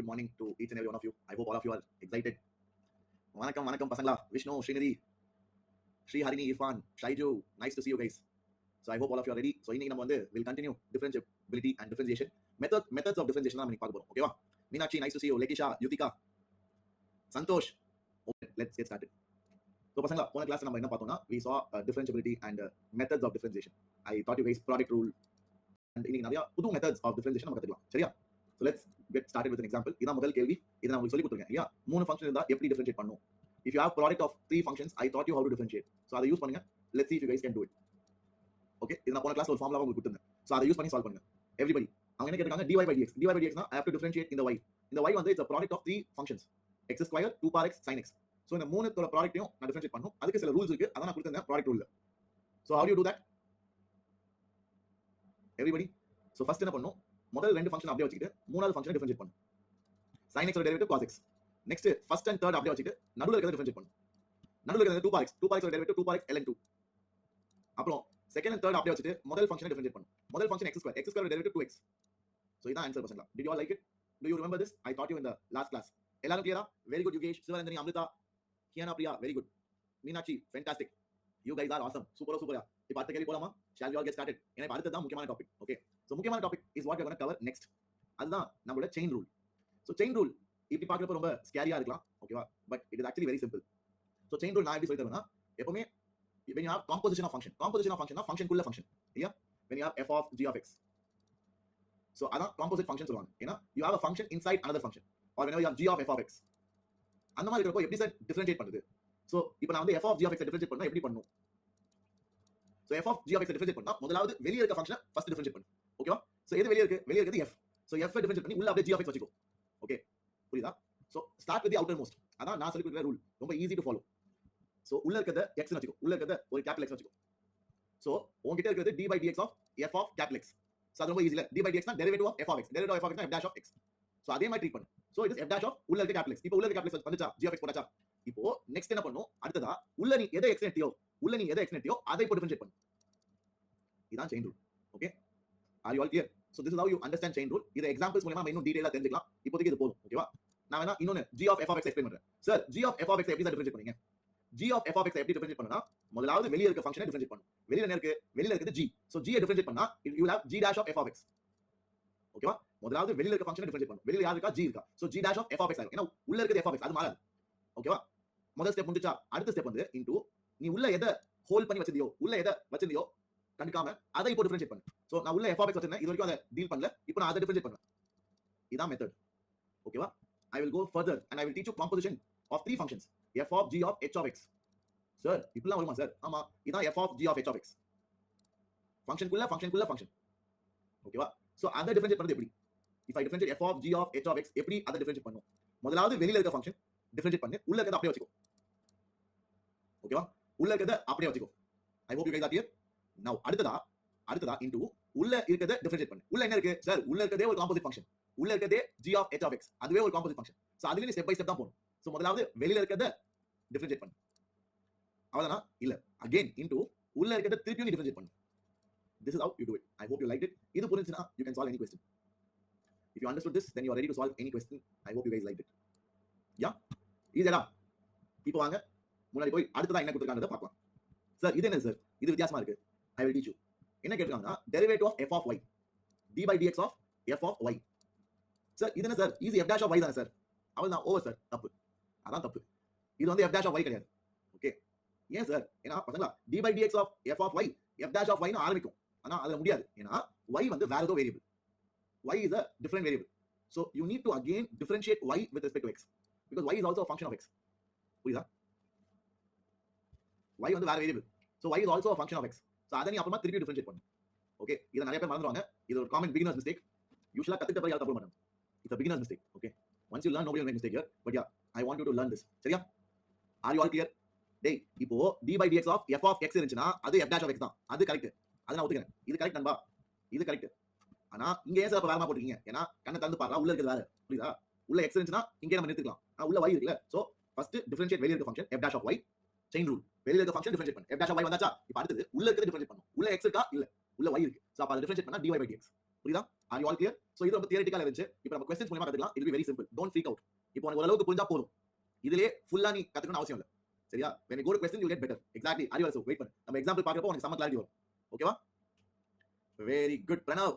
good morning to each and every one of you. I hope all of you are excited. Vanakkam pasangla. Vishnu, Srinidhi, Sri Harini, Irfan, Shaiju. Nice to see you guys. So I hope all of you are ready. So இன்னைக்கு நம்ம வந்து will continue differentiability and differentiation. Methods of differentiation தான் நம்ம பார்க்க போறோம். ஓகேவா? Meenakshi, nice to see you. Lekisha, Yutika, Santosh. Okay, let's get started. So pasangla, போன class நம்ம என்ன பார்த்தோம்னா we saw differentiability and methods of differentiation. I taught you guys product rule and இன்னைக்கு நிறைய புது methods of differentiation நம்ம கத்துக்கலாம். சரியா? So let's get started with an example. இதான் முதல் கேள்வி. இத நான் உங்களுக்கு சொல்லி கொடுத்திருக்கேன் இல்லையா? மூணு ஃபங்க்ஷன் இருந்தா எப்படி டிஃபரன்ஷியேட் பண்ணனும்? If you have product of 3 functions, I taught you how to differentiate. So அதை யூஸ் பண்ணுங்க. Let's see if you guys can do it. Okay? இத நான் போன கிளாஸ்ல ஒரு ஃபார்முலா உங்களுக்கு கொடுத்திருந்தேன். So அதை யூஸ் பண்ணி சால்வ் பண்ணுங்க. Everybody. அவங்க என்ன கேட்டிருக்காங்க? dy by dx. dy by dx னா I have to differentiate in the y. இந்த y வந்து it's a product of 3 functions. x square 2 power x sin x. So இந்த மூணுத்தோட ப்ராடக்ட்டையும் நான் டிஃபரன்ஷியேட் பண்ணனும். அதுக்கு சில ரூல்ஸ் இருக்கு. அத நான் கொடுத்திருந்தேன் product ரூல்ல. So how do you do that? Everybody. So first என்ன பண்ணனும்? முதல் ரெண்டு ஃபங்க்ஷன் அப்படியே வச்சிட்டு மூணாவது ஃபங்க்ஷனை டிஃபரன்ஷியேட் பண்ணனும். sin x ஓட derivative cos x. Next first and third அப்படியே வச்சிட்டு நடுவுல இருக்கிறத டிஃபரன்ஷியேட் பண்ணனும். நடுவுல இருக்கிறது 2 power x. 2 power x ஓட டெரிவேட்டிவ் 2 power x ln 2. அப்புறம் செகண்ட் அண்ட் தேர்ட் அப்படியே வச்சிட்டு முதல் ஃபங்க்ஷனை டிஃபரன்ஷியேட் பண்ணனும். முதல் function x square. x square ஓட டெரிவேட்டிவ் 2x. So இதான் ஆன்சர் பசங்களா. Did you all like it? Do you remember this? I taught you in the last class. எல்லாரும் கிளியரா? Very good Yugesh, Sivarandani, Amrita, Kiana Priya, very good. Meenakshi, fantastic. You guys are awesome. Super. இப்போ அடுத்த கேள்வி போலாமா? Shall we all get started? ஏன்னா அடுத்து தான் முக்கியமான டாபிக். ஓகே. So முக்கியமான topic is what we are going to cover next. அதுதான் நம்மளோட chain rule. So chain rule இப்படி பார்க்கறப்ப ரொம்ப ஸ்கேரியா இருக்கலாம். ஓகேவா? But it is actually very simple. So chain rule நான் எப்படி சொல்லி தரேன்னா எப்பவுமே when you have composition of function னா function குள்ள function. இல்லையா? When you have f of g of x. So அதான் composite function சொல்லுவாங்க. ஏன்னா you have a function inside another function. Or whenever you have g of f of x. அந்த மாதிரி இருக்கிறப்போ எப்படி சார் டிஃபரன்ஷியேட் பண்ணுது? So இப்போ நான் வந்து f of g of x differentiate பண்ணா எப்படி பண்ணனும்? So f of g of x differentiate பண்ணா முதலாவது வெளிய இருக்க ஃபங்க்ஷனை ஃபர்ஸ்ட் டிஃபரன்ஷியேட் பண்ணு. ஓகேவா? So எது வெளிய இருக்குது f. So f டிஃபரன்ஷியேட் பண்ணி உள்ள அப்படியே g of x வச்சுக்கோ. ஓகே. புரியுதா? So start with the outermost. அதான் நான் சொல்லி கொடுக்கிற ரூல். ரொம்ப ஈஸி டு ஃபாலோ. So உள்ள இருக்கிறத x னு வச்சுக்கோ. உள்ள இருக்கிறத ஒரு கேபிட்டல் x வச்சுக்கோ. So உன்கிட்ட இருக்கிறது d by dx of f of capital X. So அது ரொம்ப ஈஸில d by dx னா derivative of f of x. Derivative of f of x னா f dash of x. So அதே மாதிரி ட்ரீட் பண்ணு. So it is f dash of உள்ள இருக்க capital X. இப்போ உள்ள இருக்க capital X வந்துச்சா? g of x போட்டாச்சா? இப்போ நெக்ஸ்ட் என்ன பண்ணனும்? அடுத்ததா உள்ள நீ எதை x நெட்டியோ அதை போட்டு டிஃபரன்ஷியேட் பண்ணு. இதான் chain rule. Okay? Are you all clear? So this is how you understand chain rule. இத எக்ஸாம்பிள்ஸ் மூலமா நம்ம இன்னும் டீடைலா தெரிஞ்சுக்கலாம். இப்போதைக்கு இது போதும். ஓகேவா? நான் வேணா இன்னொன்னு g of f of x explain பண்றேன். Sir g of f of x எப்படி டிஃபரன்ஷியேட் பண்ணீங்க? g of f of x எப்படி டிஃபரன்ஷியேட் பண்ணனும்னா முதலாவது வெளிய இருக்க ஃபங்க்ஷனை டிஃபரன்ஷியேட் பண்ணனும். வெளிய என்ன இருக்கு? வெளிய இருக்குது g. So g ஐ டிஃபரன்ஷியேட் பண்ணா you will have g dash of f of x. ஓகேவா? முதலாவது வெளிய இருக்க ஃபங்க்ஷனை டிஃபரன்ஷியேட் பண்ணனும். வெளிய யார் இருக்கா? g இருக்கா. So g dash of f of x ஆகும். ஏன்னா உள்ள இருக்குது f of x அது மாறாது. ஓகேவா? முதல் ஸ்டெப் முடிஞ்சா அடுத்த ஸ்டெப் வந்து இன்டு நீ உள்ள எதை ஹோல்ட் பண்ணி வச்சிருந்தியோ கண்டுக்காம அதை இப்போ டிஃபரன்ஷியேட் பண்ணு. சோ நான் உள்ள f of x வச்சிருந்தேன். இது வரைக்கும் அதை டீல் பண்ணல. இப்போ நான் அதை டிஃபரன்ஷியேட் பண்றேன். இதான் மெத்தட். ஓகேவா? I will go further and I will teach you composition of 3 functions. f of g of h of x. Sir இப்படிலாம் வருமா சார்? ஆமா. இதான் f of g of h of x. Function குள்ள function. ஓகேவா? So அதை differentiate பண்றது எப்படி? If I differentiate f of g of h of x எப்படி அதை டிஃபரன்ஷியேட் பண்ணனும்? முதலாவது வெளியில இருக்க ஃபங்க்ஷன் டிஃபரன்ஷியேட் பண்ணு. உள்ள இருக்கத அப்படியே வச்சுக்கோ. ஓகேவா? உள்ள இருக்கத அப்படியே வச்சுக்கோ. I hope you guys are clear. Now அடுத்ததா into உள்ள இருக்கத டிஃபரன்ஷியேட் பண்ணு. உள்ள என்ன இருக்கு? சார் உள்ள இருக்கதே ஒரு காம்போசிட் ஃபங்க்ஷன். உள்ள இருக்கதே g of h of x. அதுவே ஒரு காம்போசிட் ஃபங்க்ஷன். சோ அதுல நீ ஸ்டெப் பை ஸ்டெப் தான் போணும். சோ முதலாவது வெளியில இருக்கத டிஃபரன்ஷியேட் பண்ணு. அவ்வளவுதானா? இல்ல. Again into உள்ள இருக்கத திருப்பியும் டிஃபரன்ஷியேட் பண்ணு. This is how you do it. I hope you liked it. இது புரிஞ்சுனா you can solve any question. If you understood this, then you are ready to solve any question. I hope you guys liked it. Yeah? ஈஸியா? இப்போ வாங்க முன்னாடி போய் அடுத்ததா என்ன கொடுத்திருக்காங்கறத பார்க்கலாம். Sir இது என்ன சார்? இது வித்தியாசமா இருக்கு. I will teach you. என்ன கேட்டிருக்காங்கன்னா derivative of f of y. d by dx of f of y. Sir இது என்ன sir? Easy f dash of y தானே சார்? அவ்வளவுதான். Over sir. தப்பு. அதான் தப்பு. இது வந்து f dash of y கிடையாது. ஓகே? ஏன் சார்? ஏன்னா பசங்களா d by dx of f of y f dash of y னு ஆரம்பிக்கும். ஆனா அதுல முடியாது. ஏன்னா y வந்து வேற ஏதோ variable. y is a different variable. So you need to again differentiate y with respect to x because y is also a function of x. புரியுதா? y வந்து வேற variable. So y is also a function of x. So அத நீ அப்புறமா திருப்பி differentiate பண்ணு. Okay? இத நிறைய பேர் மறந்துடுவாங்க. இது ஒரு காமன் பிகினர்ஸ் மிஸ்டேக். யூசுவலா கத்துக்கிட்ட பிறகு யாரும் தப்பு பண்ண மாட்டாங்க. It's a beginner's mistake. Okay? Once you learn, nobody will make mistake here. But yeah, I want you to learn this. சரியா? Are you all clear? டேய் இப்போ d by dx of f of x இருந்துச்சுனா அது f dash of x தான். அது correct. அத நான் ஒத்துக்கிறேன். இது கரெக்ட் நண்பா. இது கரெக்ட். ஆனா இங்க ஏன் சார் அப்ப வேறமா போட்டுருக்கீங்க? ஏன்னா கண்ணை திறந்து பாருடா உள்ள இருக்குது வேற. புரியுதா? உள்ள x இருந்துச்சுனா இங்கே நம்ம நிறுத்திக்கலாம். ஆனா உள்ள y இருக்குல. சோ ஃபர்ஸ்ட் டிஃபரன்ஷியேட் வெளிய இருக்க function f dash of y. Chain rule. வெளிய இருக்க ஃபங்க்ஷன் டிஃபரன்ஷியேட் பண்ணு. f dash of y வந்தாச்சா? இப்போ அடுத்து உள்ள இருக்கிறது டிஃபரன்ஷியேட் பண்ணனும். உள்ள x இருக்கா? இல்ல. உள்ள y இருக்கு. சோ அப்ப அத டிஃபரன்ஷியேட் பண்ணா dy by dx. புரியுதா? Are you all clear? So இது ரொம்ப தியரிட்டிக்கலா இருந்துச்சு. இப்போ நம்ம क्वेश्चंस மூலமா கத்துக்கலாம். It will be very simple. Don't freak out. இப்போ உனக்கு ஓரளவுக்கு புரிஞ்சா போதும். இதிலே ஃபுல்லா நீ கத்துக்கணும்னு அவசியம் இல்ல. சரியா? when you go to question you get better. exactly. are you also wait பண்ணு. நம்ம எக்ஸாம்பிள் பார்க்கறப்போ உனக்கு சம கிளாரிட்டி வரும். ஓகேவா? Very good Pranav.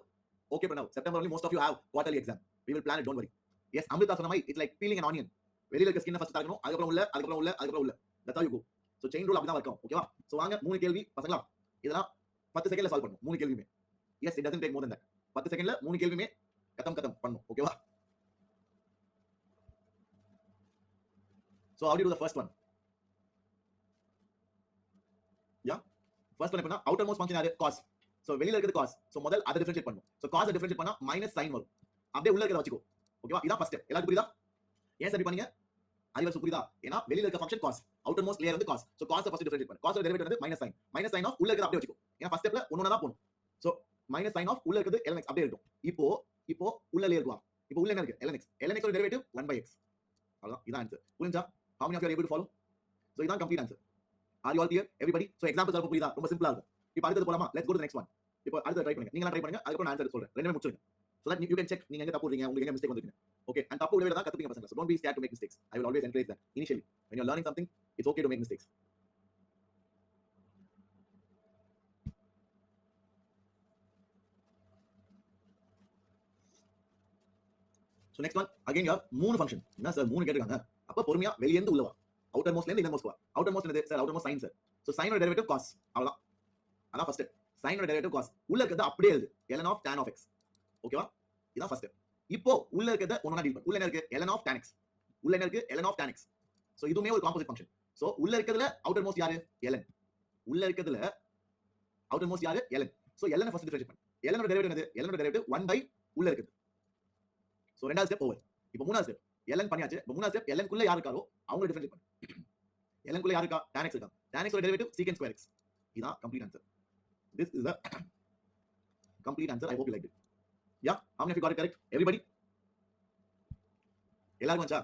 Okay Pranav. September only most of you have quarterly exam. we will plan it, don't worry. yes Amrita சொன்ன மாதிரி it's like peeling an onion. வெளியில இருக்க ஸ்கின்னை ஃபர்ஸ்ட் தரணும், அதுக்கப்புறம் உள்ள, அதுக்கப்புறம் உள்ள, அதுக்கப்புறம் உள்ள. that's how you go. so chain rule அப்படிதான் இருக்கும். ஓகேவா? சோ வாங்க 3 கேள்வி பசங்களா. இதெல்லாம் 10 செகண்ட்ல சால்வ் பண்ணனும் 3 கேள்வியுமே. yes it doesn't take more than that. 10 செகண்ட்ல 3 கேள்வியுமே கதம் பண்ணனும். ஓகேவா? so how do you do the first one? yeah first one எப்படின்னா outermost function யாரு? cos. so வெளியில இருக்குது cos. so முதல்ல அதை டிஃபரன்ஷியேட் பண்ணனும். so cos ஐ டிஃபரன்ஷியேட் பண்ணா மைனஸ் sin வரும். அப்படியே உள்ள இருக்கத வச்சுக்கோ. ஓகேவா? இதான் ஃபர்ஸ்ட் ஸ்டெப். எல்லாருக்கும் புரியுதா? ஏன் சரி பண்ணீங்க? அறிவசு புரியுதா? ஏன்னா வெளியில இருக்க ஃபங்க்ஷன் cos, outermost layer வந்து cos. so cos ஐ ஃபர்ஸ்ட் டிஃபரன்ஷியேட் பண்ணு. cos ஓட டெரிவேட்டிவ் வந்து minus sin. Minus sin of உள்ள இருக்கத அப்படியே வச்சுக்கோ. ஏன்னா ஃபர்ஸ்ட் ஸ்டெப்ல ஒண்ணு தான் போணும். so மைனஸ் sin ஆஃப் உள்ள இருக்குது ln x அப்படியே இருக்கும். இப்போ உள்ள லேயர் வா. இப்போ உள்ள என்ன இருக்கு? ln x. ln x ஓட டெரிவேட்டிவ் 1/x. அவ்வளவுதான். இதான் ஆன்சர். புரிஞ்சா? how many of you are able to follow? so இதான் complete answer. are you all clear everybody? so example சொல்ல புரியுதா? ரொம்ப சிம்பிளா இருக்கும். இப்போ அடுத்து போலாமா? let's go to the next one. இப்போ அடுத்து ட்ரை பண்ணுங்க. நீங்க ட்ரை பண்ணுங்க. அதுக்கு அப்புறம் நான் ஆன்சர் சொல்றேன். ரெண்டுமே முடிச்சிருங்க. so that you can check நீங்க எங்க தப்பு பண்றீங்க, உங்களுக்கு எங்க மிஸ்டேக் வந்திருக்கு. okay and தப்பு விட தான் கத்துப்பீங்க பசங்க. so don't be scared to make mistakes. I will always encourage that initially when you are learning something it's okay to make mistakes. so next one again you have மூணு function. என்ன sir மூணு கேட்டிருக்காங்க? அப்ப பொறுமையா வெளிய இருந்து உள்ள வா. அவுட்டர் மோஸ்ட்ல இருந்து இன்னர் மோஸ்ட் வா. அவுட்டர் மோஸ்ட் என்னது sir? Outer most sin sir. so sin ஓட டெரிவேட்டிவ் cos. அவ்வளவுதான். அதான் ஃபர்ஸ்ட் ஸ்டெப். sin ஓட டெரிவேட்டிவ் cos. உள்ள இருக்கிறது அப்படியே எழுது. ln of tan of x. ஓகேவா? இதான் ஃபர்ஸ்ட் ஸ்டெப். இப்போ உள்ள இருக்கிறத ஒண்ணா டீல் பண்ணு. உள்ள என்ன இருக்கு? ln of tan x. உள்ள என்ன இருக்கு? ln of tan x. so இதுமே ஒரு காம்போசிட் ஃபங்க்ஷன். so உள்ள இருக்கிறதுல அவுட்டர் மோஸ்ட் யாரு? ln. உள்ள இருக்கிறதுல அவுட்டர் மோஸ்ட் யாரு? ln. so ln first differentiate பண்ணு. ln ஓட டெரிவேட்டிவ் என்னது? ln ஓட டெரிவேட்டிவ் 1 by உள்ள இருக்குது. so ரெண்டாவது ஸ்டெப் ஓவர். இப்போ மூணாவது ஸ்டெப் ln பண்ணியாச்சு. இப்போ மூணாவது ஸ்டெப் ln குள்ள யார் இருக்காரோ அவங்க டிஃபரன்ஷியேட் பண்ணு. ln குள்ள யார் இருக்கா? tan x இருக்கா. tan x ஓட டெரிவேட்டிவ் secant square x. இதான் complete answer. this is the complete answer. I hope you liked it. yeah how many of you got it correct? everybody? எல்லாரும் வந்தா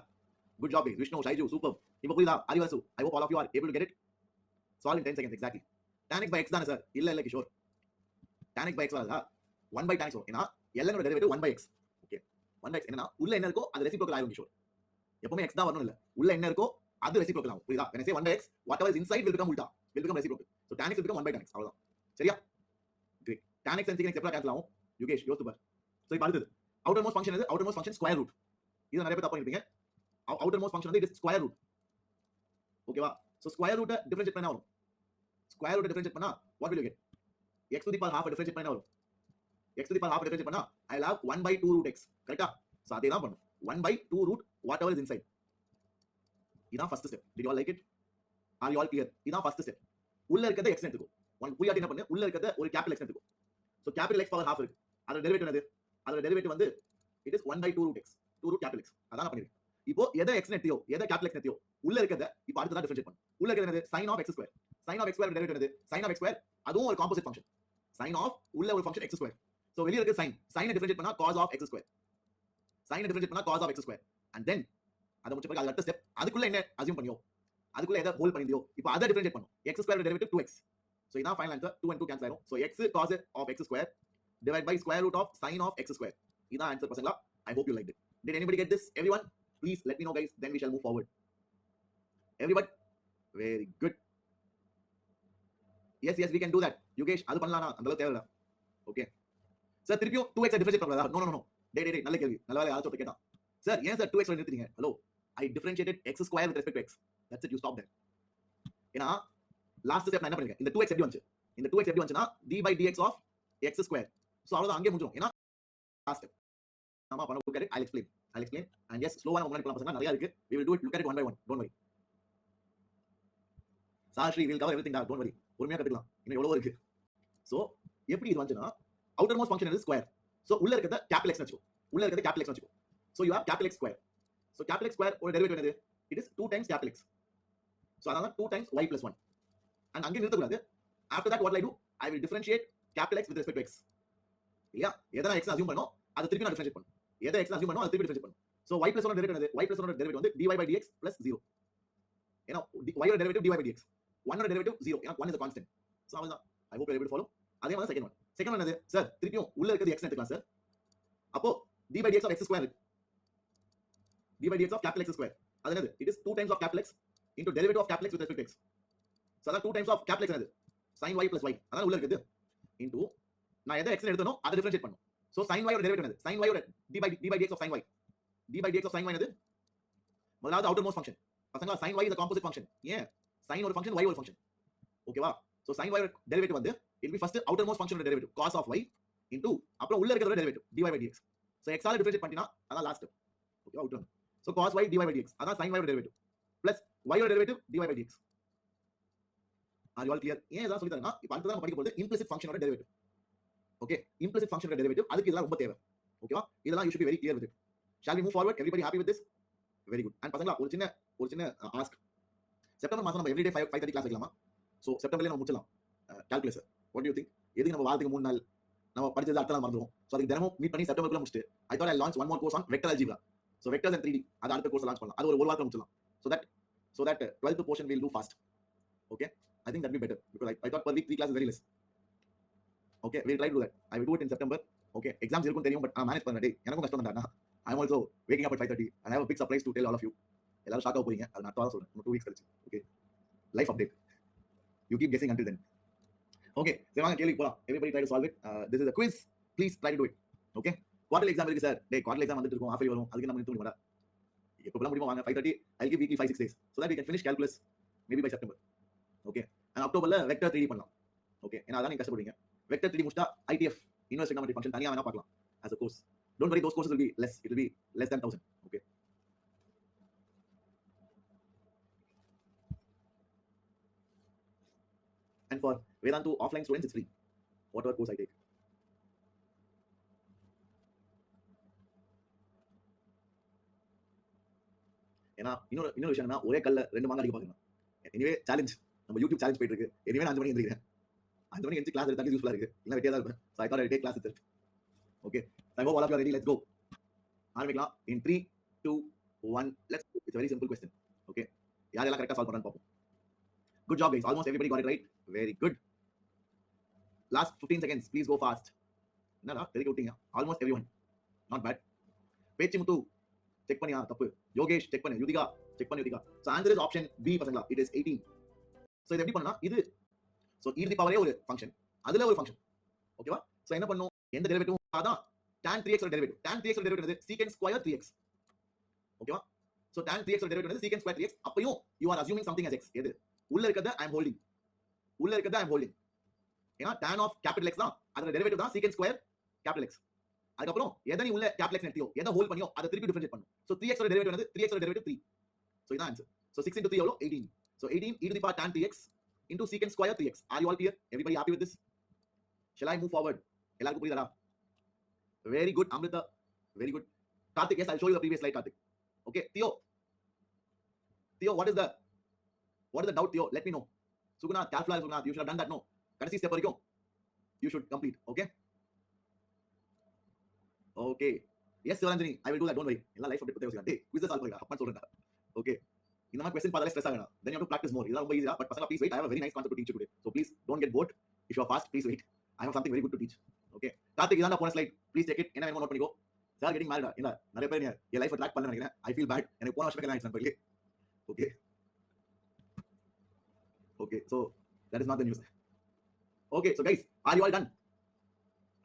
good job guys. Vishnu, Shaiju, super. இப்போ புரியுதா? அறிவாசு, I hope all of you are able to get it. solve in 10 seconds exactly. tan x by x தானே sir? இல்ல Kishore. tan x by x வரதா? 1 by tan x. ஏனா ln ஓட derivative 1 by x. Okay 1 by x என்னன்னா உள்ள என்ன இருக்கோ அது ரெசிப்ரோக்கல் ஆகும் கிஷோர். எப்பவுமே x தான் வரணும் இல்ல. உள்ள என்ன இருக்கோ அது ரெசிப்ரோக்கல் ஆகும். புரியுதா? when I say 1 by x whatever is inside will become ulta, will become reciprocal. so tan x will become 1 by tan x. அவ்வளவுதான். சரியா? great. tan x and secant x எப்பரா கேன்சல் ஆகும்? யுகேஷ் யோசித்து பார். சோ இப்போ அடுத்து outermost function எது? outermost function square root. இது நிறைய பேர் தப்பு பண்ணிருப்பீங்க. outermost function வந்து it is square root. ஓகேவா? so square root டிஃபரன்ஷியேட் பண்ணா வரும். square root டிஃபரன்ஷியேட் பண்ணா what will you get? x to the power half differentiate பண்ணா வரும். x to the power half differentiate பண்ணா I will have 1 by 2 root x. கரெக்ட்டா? So அதே தான் பண்ணனும். 1 by 2 root whatever is inside. இதான் first step. did you all like it? are you all clear? இதான் first step. உள்ள இருக்கத x எடுத்துக்கோ. உனக்கு புரியாட்டி என்ன பண்ணு? உள்ள இருக்கத ஒரு கேபிட்டல் x எடுத்துக்கோ. so capital x power half இருக்கு. அதோட டெரிவேட்டிவ் என்னது? அதோட டெரிவேட்டிவ் வந்து it is 1 by 2 root x. 2 root capital x. அதான் நான் பண்ணிருக்கேன். இப்போ எதை x நெட்டியோ, எதை கேபிட்டல் x நெட்டியோ உள்ள இருக்கத இப்போ அடுத்து தான் டிஃபரன்ஷியேட் பண்ணு. உள்ள இருக்கிறது என்னது? sin of x square. sin of x square derivative என்னது? sin of x square அதுவும் ஒரு காம்போசிட் ஃபங்க்ஷன். sin of உள்ள ஒரு ஃபங்க்ஷன் x square. so வெளிய இருக்க sin sin டிஃபரன்ஷியேட் பண்ணா cos of x square. sin differentiate பண்ணா cos of x square. and then அத முடிச்ச பிறகு அடுத்த ஸ்டெப் அதுக்குள்ள என்ன அஸ்யூம் பண்ணியோ, அதுக்குள்ள எதை ஹோல்ட் பண்ணியோ இப்போ அத டிஃபரன்ஷியேட் பண்ணனும். x square derivative 2x. so இதான் ஃபைனல் ஆன்சர். 2 and 2 கேன்சல் ஆயிடும். so x cos of x square divided by square root of sin of x square. இதான் ஆன்சர் பசங்களா. I hope you liked it. Did anybody get this? Everyone? Please let me know guys, then we shall move forward. Everybody? Very good. yes we can do that. Yukesh அது பண்ணலாம்னா அந்த அளவுக்கு தேவையில்லை. Okay sir திருப்பியும் 2x differentiate பண்ணலாமா? No டேய் நல்ல கேள்வி. நல்ல வேளை யாராச்சும் கேட்டா. சார் ஏன் சார் 2x ல நிறுத்துறீங்க? Hello I differentiated x square with respect to x. That's it, you stop there. ஏனா லாஸ்ட் ஸ்டெப் நான் என்ன பண்ணிருக்கேன்? இந்த 2x எப்படி வந்துச்சு? இந்த 2x எப்படி வந்துச்சுனா d by dx of x square. So அவ்வளவுதான் அங்கே முடிஞ்சிரும். ஏனா லாஸ்ட் ஸ்டெப் நாம பண்ண look at it. I'll explain and yes slow-ஆ முன்னாடி போலாம் பசங்க. நிறைய இருக்கு. We will do it, look at it one by one. Don't worry. Saashri will cover everything. Don't worry. பொறுமையா கத்துக்கலாம். இன்னும் எவ்வளவோ இருக்கு. சோ எப்படி இது வந்துச்சுனா outermost function is square. so உள்ள இருக்கத capital x வெச்சுக்கோ. உள்ள இருக்கத capital x வெச்சுக்கோ. so you have capital x square. so capital x square ஒரு டெரிவேட்டிவ் என்னது? it is 2 times capital x. so அதான் 2 times y plus 1. and அங்க நிறுத்த கூடாது. after that what will I do? I will differentiate capital x with respect to x. இல்லையா? எதனா x assume பண்ணோம் அது திருப்பி நான் டிஃபரன்ஷியேட் பண்ணனும். எதை x அஸ்யூம் பண்ணோம் அது திருப்பி டிஃபரன்ஷியேட் பண்ணனும். so y plus 1 ஓட டெரிவேட்டிவ் என்னது? y plus 1 ஓட டெரிவேட்டிவ் வந்து dy by dx plus 0. ஏனா y ஓட டெரிவேட்டிவ் dy by dx. 1 ஓட டெரிவேட்டிவ் 0. ஏனா 1 is a constant. so அவ்வளவுதான். I hope you are able to follow. அதே மாதிரி செகண்ட் ஒன் என்னது? சார் திருப்பியும் உள்ள இருக்கிறது x எடுத்துக்கலாம் சார். அப்போ d by dx of x square d by dx of capital X square அது என்னது it is 2 times of capital X into derivative of capital X with respect to x so அதான் 2 times of capital X என்னது sin y plus y அதான் உள்ள இருக்குது into நான் எதை x னு எடுத்தனோ அதை டிஃபரன்ஷியேட் பண்ணனும் so sin y ஓட டெரிவேட்டிவ் என்னது sin y ஓட d by dx of sin y d by dx of sin y என்னது முதலாவது outermost function பசங்களா sin y is a composite function ஏன் sin ஒரு function y ஒரு function ஓகேவா so sin y டெரிவேட்டிவ் வந்து it will be first outermost function ஓட derivative cos of y into அப்புறம் உள்ள இருக்கிறதோட derivative dy by dx so x ஆல டிஃபரன்ஷியேட் பண்ணினா அதான் லாஸ்ட் ஓகேவா out so cos y dy by dx அதான் sin y ஓட டெரிவேட்டிவ் plus y ஓட derivative dy by dx are you all clear ஏன் இத சொல்லி தரேன்னா இப்போ அடுத்து நம்ம படிக்க போறது implicit function ஓட டெரிவேட்டிவ் ஓகே implicit function ஓட டெரிவேட்டிவ் அதுக்கு இதெல்லாம் ரொம்ப தேவை ஓகேவா இதெல்லாம் you should be very clear with it shall we move forward everybody happy with this very good and பசங்களா ஒரு சின்ன ask செப்டம்பர் மாசம் நம்ம everyday 5:30 கிளாஸ் வைக்கலாமா so செப்டம்பர்ல நம்ம முடிச்சலாம் calculus what do you think எதுக்கு நம்ம வாரத்துக்கு 3 நாள் நம்ம படிச்சது அடுத்த நாள் மறந்துரும் so அதுக்கு தினமும் மீட் பண்ணி செப்டம்பர்க்குள்ள முடிச்சிட்டு I thought I launch one more course on vector algebra so vectors and 3D அது அடுத்த கோர்ஸ் லான்ச் பண்ணலாம் அது ஒரு வாரத்துல முடிச்சலாம் so that 12th portion will do fast okay I think that will be better because I thought per week 3 classes very less okay we'll try to do that I will do it in September okay exams இருக்கும் தெரியும் but manage பண்ண டேய் எனக்கும் கஷ்டம் தான்டா I am also waking up at 5:30 and I have a big surprise to tell all of you எல்லாரும் shock ஆக போறீங்க அது நான் தவறா சொல்றேன் 2 weeks கழிச்சு okay life update you keep guessing until then okay சரி வாங்க கேள்விக்கு போலாம் everybody try to solve it this is a quiz please try to do it okay quarterly exam இருக்கு சார் டேய் quarterly exam வந்துட்டு இருக்கும் half year வரும் அதுக்கு நம்ம நிறுத்த முடியுமாடா எப்போ முடியுமோ வாங்க 5:30 I'll give weekly 5-6 days so that we can finish calculus maybe by September okay and Octoberல vector 3D பண்ணலாம் okay ஏன்னா அதான் நீங்க கஷ்டப்படுவீங்க vector 3D முடிச்சா ITF inverse trigonometry function தனியா வேணா பார்க்கலாம் as a course don't worry those courses will be less it will be less than 1000 okay and for Vedantu offline students it's free whatever course I take ஏன்னா இன்னொரு விஷயம்னா ஒரே கல்ல ரெண்டு மாங்க அடிக்க பாக்கணும் எனிவே சேலஞ்ச் நம்ம யூடியூப் சேலஞ்ச் போயிட்டு இருக்கு எனிவே நான் 5 மணிக்கு எந்திரிக்கிறேன் 5 மணிக்கு எந்திரிச்சு கிளாஸ் எடுத்தா யூஸ்ஃபுல்லா இருக்கு இல்ல வெட்டியா தான் இருப்பேன் so I thought I'll take class itself okay so I hope all of you are ready let's go ஆரம்பிக்கலாம் in 3 2 1 let's go. It's a very simple question okay யாரெல்லாம் கரெக்ட்டா சால்வ் பண்றான்னு பாப்போம் good job guys almost everybody got it right very good last 15 seconds please go fast என்னடா தெரிக்க விட்டீங்க almost everyone not bad Pechi Muthu check பண்ணியா தப்பு Yogesh check பண்ணு யுதிகா செக் பண்ணு Yuthika so answer is option B பசங்களா it is 18 so இது எப்படி பண்ணனா இது so e to the power ஒரு ஃபங்க்ஷன் அதுல ஒரு ஃபங்க்ஷன் ஓகேவா so என்ன பண்ணும் எந்த டெரிவேட்டிவ் அதான் tan 3x ஓட டெரிவேட்டிவ் tan 3x ஓட டெரிவேட்டிவ் என்னது secant square 3x ஓகேவா so tan 3x ஓட டெரிவேட்டிவ் என்னது secant square 3x அப்பயும் you are assuming something as x எது உள்ள இருக்கத I am holding ஏன்னா tan of capital X தான் அதோட டெரிவேட்டிவ் தான் secant square capital X அதுக்கு அப்புறம் எதை நீ உள்ள capital X எடுத்தியோ எதை ஹோல்ட் பண்ணியோ அதை திருப்பி டிஃபரன்ஷியேட் பண்ணும் so 3x ஓட டெரிவேட்டிவ் என்னது 3x ஓட டெரிவேட்டிவ் 3 so இதான் ஆன்சர் so 6 into 3 எவ்வளவு 18 so 18 e to the power tan 3x into secant square 3x are you all clear everybody happy with this shall I move forward எல்லாருக்கும் புரியுதா very good Amrita very good Karthik yes I'll show you the previous slide Karthik okay Theo what is the doubt Theo let me know Suguna Calfla Suguna you should have done that no கடைசி step வரைக்கும் you should complete okay okay yes Sivaranjani I will do that don't worry எல்லா life update பத்தி யோசிங்க டேய் quiz solve பண்ணுங்க அப்பா சொல்றேன் okay இந்த மாதிரி क्वेश्चन பார்த்தாலே ஸ்ட்ரெஸ் ஆகணும் then you have to practice more இதெல்லாம் ரொம்ப ஈஸியா but பசங்க please wait I have a very nice concept to teach you today so please don't get bored if you are fast please wait I have something very good to teach okay Karthik இதான போன slide please take it என்ன வேணுமோ note பண்ணிக்கோ sir getting married இல்ல நிறைய பேர் என் life track பண்ண நினைக்கிறேன் I feel bad எனக்கு போன வருஷமே கல்யாணம் ஆயிடுச்சு நண்பர்களே okay okay so that is not the news okay so guys are you all done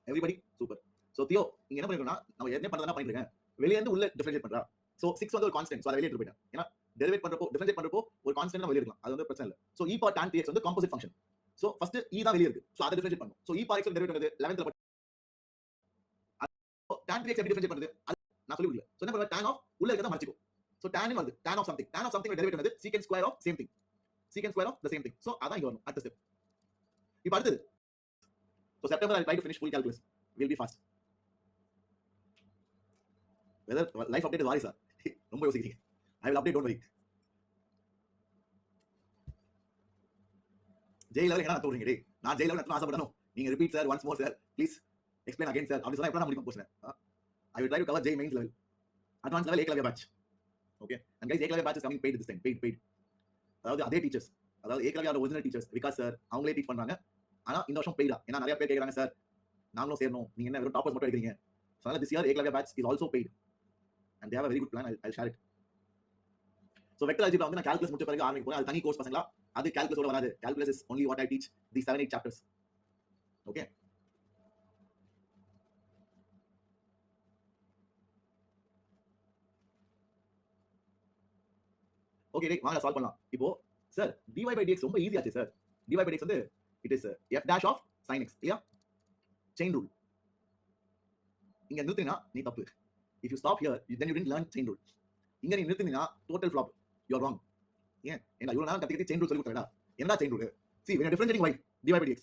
everybody super so Theo நீங்க என்ன பண்ணிருக்கீங்கன்னா நம்ம என்ன பண்றதா பண்ணிட்டு இருக்கேன் வெளிய இருந்து உள்ள டிஃபரன்ஷியேட் பண்றா so 6 வந்து ஒரு கான்ஸ்டன்ட் so அத வெளிய எடுத்து போய்ட்டேன் ஏன்னா டெரிவேட் பண்றப்போ டிஃபரன்ஷியேட் பண்றப்போ ஒரு கான்ஸ்டன்ட் நம்ம வெளிய எடுக்கலாம் அது வந்து பிரச்சனை இல்ல so e power tan 3x வந்து composite function so first e தான் வெளிய இருக்கு so அத டிஃபரன்ஷியேட் பண்ணனும் so e power x derivate வந்து 11th ல tan 3x எப்படி டிஃபரன்ஷியேட் பண்ணுது நான் சொல்லி விடல so என்ன பண்ணுவ tan of உள்ள இருக்கத மறைச்சுக்கோ so tan வருது tan of something டெரிவேட் வந்து secant square of same thing secant square of the same thing so அதான் இங்க வரும் அடுத்த ஸ்டெப் இப்போ அடுத்து so September I'll try to finish full calculus we'll be fast whether life update is வாரி sir ரொம்ப யோசிக்கிறீங்க I will update don't worry Jai level என்ன தோறீங்க டேய் நான் ஜெய் லெவல் நடத்த ஆசைப்படணும் நீங்க repeat sir once more sir please explain again sir அப்படி சொன்னா எப்ப நான் முடிக்கும் போறேன் I will try to cover J mains level advanced level Ekalavya batch okay and guys Ekalavya batch is coming paid this time paid அதாவது அதே டீச்சர்ஸ் அதாவது ஏகலவ்யாவோட original teachers Vikas sir அவங்களே டீச் பண்றாங்க ஆனா இந்த வருஷம் பெய்டா ஏன்னா நிறைய பேர் கேக்குறாங்க சார் நாங்களும் சேரணும் நீங்க என்ன வெறும் டாப்பர்ஸ் மட்டும் எடுக்கிறீங்க So this year Eklavya batch is also paid and they have a very good plan. I'll share it. So vector algebra வந்து நான் calculus முடிச்ச பிறகு ஆரம்பிக்க போறேன். அது தனி கோர்ஸ் பசங்களா. அது calculus ஓட வராது. Calculus is only what I teach the 7-8 chapters. Okay. Okay டேய் வாங்க சால்வ் பண்ணலாம். இப்போ சார் dy by dx ரொம்ப ஈஸி ஆச்சு சார். dy by dx வந்து it is f dash of sin x இல்லையா? Chain rule. இங்க நிறுத்தினா நீ தப்பு. If you stop here then you didn't learn chain rule. இங்க நீ நிறுத்தினா total flop. You are wrong. ஏன் என்ன இவ்வளவு நேரம் கத்திக்கிட்டு செயின் ரூல் சொல்லி கொடுத்தடா. என்னடா chain rule? See when you are differentiating y dy by dx.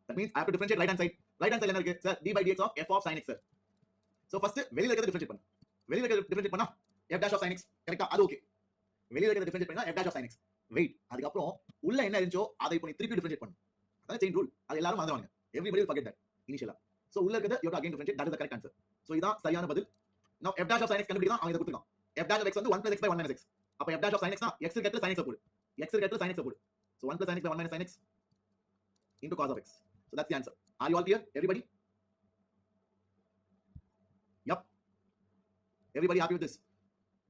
That means I have to differentiate right hand side. Right hand side என்ன இருக்கு? Sir d by dx of f of sin x sir. So first வெளியில இருக்கிறத differentiate பண்ணு. வெளியில இருக்கிறத differentiate பண்ணா f dash of sin x கரெக்ட்டா? அது ஓகே. வெளியில இருக்கிறத differentiate பண்ணா f dash of sin x. Wait, அதுக்கு அப்புறம் உள்ள என்ன இருந்துச்சோ அதை இப்போ நீ திருப்பி differentiate பண்ணு. அதான் செயின் ரூல். அது எல்லாரும் மறந்துடுவாங்க. Everybody will forget that initially. So உள்ள இருக்கிறத you have to again differentiate. That is the correct answer. So இதான் சரியான பதில். Now f dash of sin x கண்டுபிடிக்கலாம். அவன் இத கொடுத்துட்டான். f dash of x வந்து 1 plus x by 1 minus x. அப்ப f dash of sin x னா x க்கு இடத்துல sin x போடு. x க்கு இடத்துல sin x போடு. So 1 plus sin x by 1 minus sin x into cos of x. So that's the answer. Are you all clear everybody? Yep. Everybody happy with this?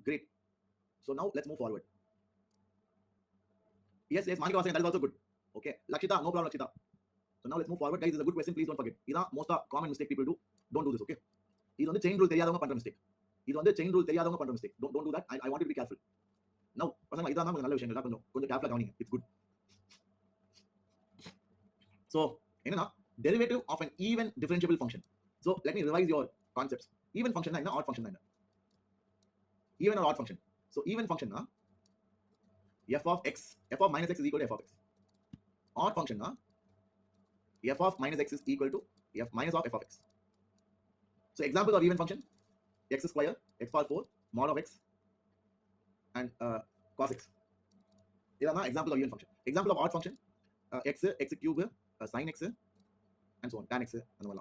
Great. So now let's move forward. Yes, Monica was saying that is also good. Okay, Lakshita, no problem Lakshita. So now let's move forward guys. This is a good question, please don't forget. Ida most common mistake people do. Don't do this, okay? இது வந்து chain rule தெரியாதவங்க பண்ற mistake. இது வந்து chain rule தெரியாதவங்க பண்ற mistake. Don't do that. I want you to be careful. Now பசங்க இதான் கொஞ்சம் நல்ல விஷயங்கள் கொஞ்சம் கேர்ஃபுல்லா கவனிங்க. It's good. So என்னன்னா derivative of an even differentiable function. So let me revise your concepts. Even function என்ன odd function என்ன? Even or odd function. So even function na f of x, f of minus x is equal to f of x. Odd function na f of minus x is equal to f minus of f of x. So example of even function x square, x power 4, mod of x and cos x. This is example of even function. Example of odd function x cube, sin x and so on, tan x and all.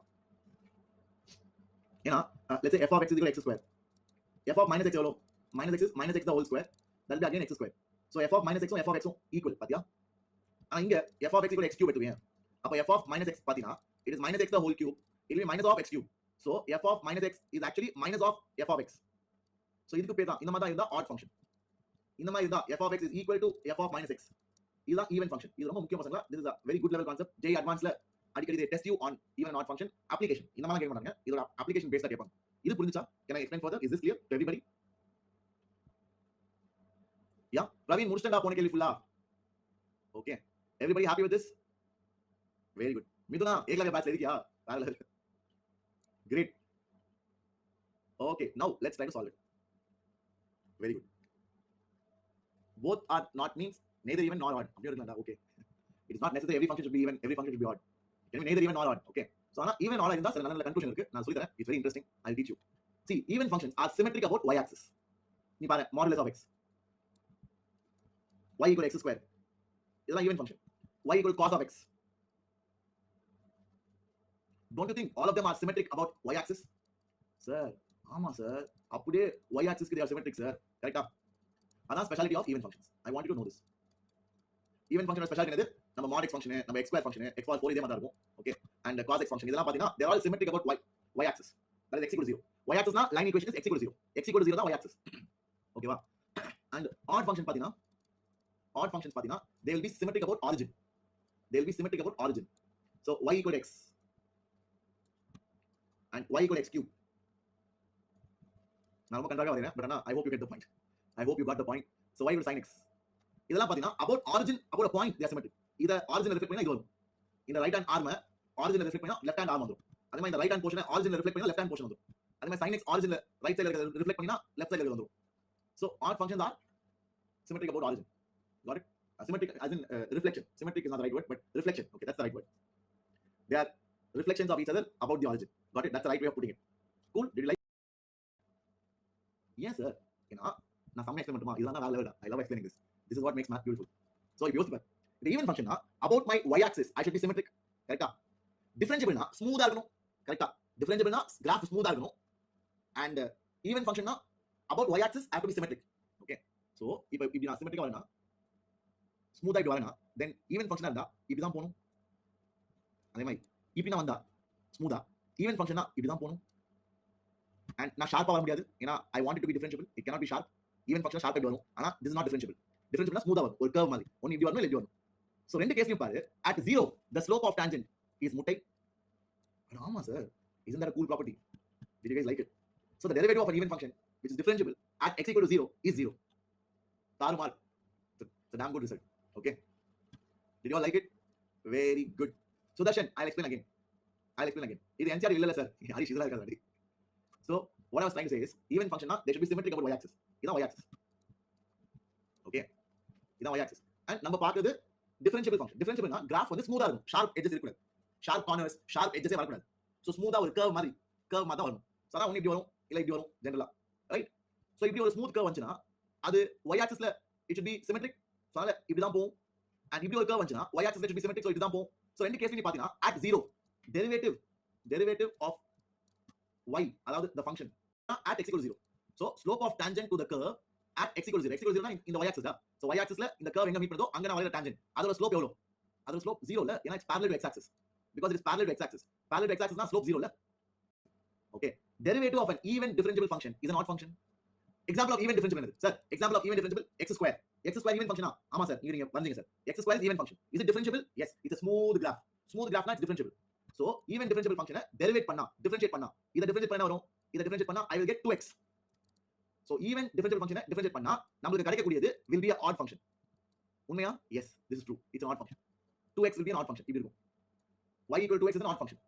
Let's say f of x is equal to x square. F of minus x எவ்வளோ? minus x the whole square. That will be again x square. So f of minus x and f of x equal. பாத்தியா? ஆனா இங்க f of x equal to x cube எடுத்துவீங்க. அப்ப f of minus x பாத்தீனா it is minus x the whole cube. It will be minus of x cube. So f of minus x is actually minus of f of x. So இதுக்கு பேர் தான் இந்த மாதிரி தான் இருந்தா odd function. இந்த மாதிரி இருந்தா f of x is equal to f of minus x. இதுதான் even function. இது ரொம்ப முக்கியம் பசங்களா. This is a very good level concept. JEE advancedல அடிக்கடி they test you on even and odd function application. இந்த மாதிரி கேட்க மாட்டாங்க. இதோட application based ஆ கேட்பாங்க. இது புரிஞ்சுச்சா? Can I explain further? Is this clear to everybody? Yeah, Praveen முடிச்சிட்டா போன கேள்வி ஃபுல்லா. Okay, everybody happy with this? Very good. Mithuna ஏகலவ்ய பேட்ச்ல இருக்கியா? Great. Okay, now let's try to solve it. Very good. Both are not means neither even nor odd. அப்படியே இருக்கலாம்டா. Okay. It is not necessary every function should be even, every function should be odd. Can be neither even nor odd. Okay. So ஆனா even odd இருந்தா சில நல்ல conclusion இருக்கு. நான் சொல்லி தரேன். It's very interesting. I'll teach you. See, even functions are symmetric about y axis. நீ பாரு modulus of x. Y equal x square. இதுதான் even function. Y equal cos of x. Don't you think all of them are symmetric about y axis? Sir, ஆமா sir. அப்படியே y axis க்கு they are symmetric sir. கரெக்ட்டா? அதான் speciality of even functions. I want you to know this. Even function speciality என்னது? நம்ம mod x function, நம்ம x square function, x power 4 இதே மாதிரி இருக்கும். Okay. And cos x function இதெல்லாம் பாத்தீங்கன்னா they are all symmetric about y axis. That is x equal to 0. Y axis na line equation is x equal to 0. X equal to 0 தான் y axis. Okay வா? And odd functions பாத்தீங்கன்னா they will be symmetric about origin. They will be symmetric about origin. So y equal to x and y equal to x cube. நான் ரொம்ப கண்டாக வரேன் but I hope you get the point. I hope you got the point. So y equal to sin x. இதெல்லாம் பாத்தீங்கன்னா about origin, about a point they are symmetric. இத origin reflect பண்ணா இது வரும். இந்த right hand arm origin reflect பண்ணா left hand arm வந்துரும். அதே மாதிரி இந்த right hand portion origin reflect பண்ணா left hand portion வந்துரும். அதே மாதிரி sin x origin right side ல reflect பண்ணா left side ல வந்துரும். So odd functions are symmetric about origin. Got it? Symmetric as in reflection. Symmetric is not the right word, but reflection. Okay, that's the right word. They are reflections of each other about the origin. Got it? That's the right way of putting it. Cool? Did you like? Yes, sir. நான் சம்ம explain பண்ணுமா? இதுதான் வேற level. I love explaining this. This is what makes math beautiful. So if you யோசிச்சு பாரு. The even function about my y axis I should be symmetric. கரெக்ட்டா? Differentiable னா ஸ்மூத்தா இருக்கணும். கரெக்ட்டா? Differentiable னா graph ஸ்மூத்தா இருக்கணும். And even function னா about y axis I have to be symmetric. Okay? So இப்ப நான் symmetric வரேனா ஸ்மூத்தா இப்படி வரேனா then even function இருந்தா இப்படி தான் போணும். அதே மாதிரி இப்படி நான் வந்தா ஸ்மூத்தா even function இப்படி தான் போணும். அண்ட் நான் ஷார்ப்பா வர முடியாது ஏன்னா I want to be differentiable. It cannot be sharp. Even function sharp வரும் ஆனா திஸ் இஸ் நாட் டிஃபரன்ஷியபிள். டிஃபரன்ஷியபிள்னா ஸ்மூதா வரும் ஒரு கர்வ் மாதிரி. ஒன்னு இப்படி வரணும் இல்ல இப்படி வரணும். சோ ரெண்டு கேஸ்லயும் பாரு at 0 the slope of tangent is முட்டை. ஆமா sir, isn't that a cool property? Did you guys like it? So the derivative of an even function which is differentiable at x equal to 0 is 0. Tarumar. It's a damn good result. Okay. Did you all like it? Very good. Sudarshan, I'll explain again. This NCR illala sir. Harish idla irukadhu. So what I was trying to say is even function na they should be symmetric about y axis. Idha y axis. Okay. Idha y axis. And number paakudhu differentiable function. Differentiable na graph வந்து ஸ்மூதா இருக்கும். sharp edges இருக்கக்கூடாது. sharp corners, sharp edges வரக்கூடாது. So smooth ஒரு curve மாதிரி தான் வரணும். சரா ஒன்னு இப்படி வரும் இல்ல இப்படி வரும் ஜெனரலா. ரைட்? So இப்படி ஒரு ஸ்மூத் curve வந்துச்சுனா அது y axisல it should be symmetric. So அதனால இப்படி தான் போகும். And இப்படி ஒரு curve வந்துச்சுனா y axisல should be symmetric. So இப்படி தான் போகும். So ரெண்டு கேஸ்ல நீ பாத்தீனா at 0 derivative of y அதாவது the function at x equals 0. So slope of tangent to the curve at x equals 0. x equals 0 னா இந்த y axis தான். So y axisல இந்த curve எங்க மீட் பண்ணுதோ அங்க நான் வரையற tangent. அதோட slope எவ்வளவு? அதோட slope 0 இல்ல. ஏன்னா it's parallel to x axis. Because it is parallel to x axis. Parallel to x axis na slope 0 la. Okay. Derivative of an even differentiable function is an odd function. Example of even differentiable enadhu? Sir, example of even differentiable x square. X square even function ah? Ama sir, neenga vandinga sir. X square is even function. Is it differentiable? Yes. It's a smooth graph. Smooth graph na it's differentiable. So even differentiable function derivate panna, differentiate panna. Idha differentiate panna varum. Idha differentiate panna I will get 2x. So even differentiable function differentiate panna namakku kadaikka kudiyadhu will be an odd function. Unmaiya? Yes, this is true. It's an odd function. 2x will be an odd function. Idu irukum. Y equal to x is an odd function.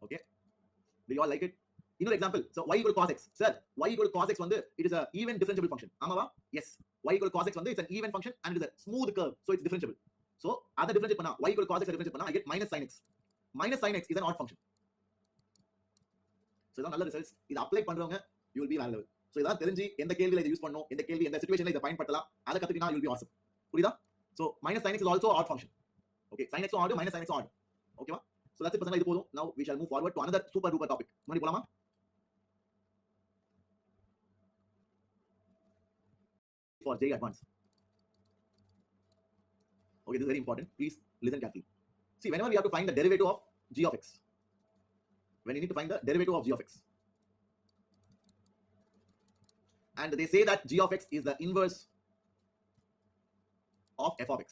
Okay. Do you all like it? Another example. So y equal to cos x. Sir, y equal to cos x vandu it is a even differentiable function. Amava? Yes. Y equal to cos x vandu it's an even function and it is a smooth curve. So it's differentiable. So other differentiate panna y equal to cos x differentiate panna I get minus sin x. Minus sin x is an odd function. So idan nalla results. Idu apply பண்றவங்க you will be வேற level. So இத தெரிஞ்சி எந்த கேள்வில இத use பண்ணனும், எந்த கேள்வி எந்த சிச்சுவேஷன்ல இத பயன்படுத்தலாம், அத கத்துக்கினா you will be awesome. புரியுதா? So minus sin x is also odd function. Okay, sin x odd minus sin x odd. Okay va? So that's it personally idu podum. Now we shall move forward to another super duper topic. Mari polama? For JEE Advanced. Okay, this is very important. Please listen carefully. See, whenever we have to find the derivative of g of x, when you need to find the derivative of g of x, and they say that g of x is the inverse of f of x.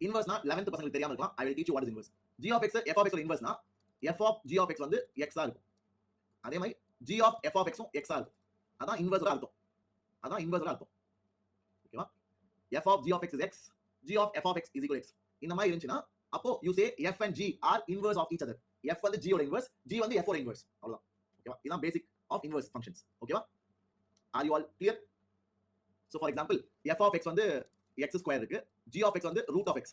Inverse na 11th பசங்களுக்கு தெரியாம இருக்கலாம். I will teach you what is inverse. g of x f of x ஓட inverse na f of g of x வந்து x ஆ இருக்கும். அதே மாதிரி g of f of x um x ஆ இருக்கும். அதான் inverse ஓட அர்த்தம். ஓகேவா? f of g of x is x, g of f of x is equal to x. இந்த மாதிரி இருந்துச்சுனா அப்போ you say f and g are inverse of each other. f வந்து g ஓட inverse, g வந்து f ஓட inverse. அவ்வளவுதான். ஓகேவா? இதான் basic of inverse functions. ஓகேவா? Are you all clear? So for example, f of x வந்து x square இருக்கு, g of x வந்து root of x.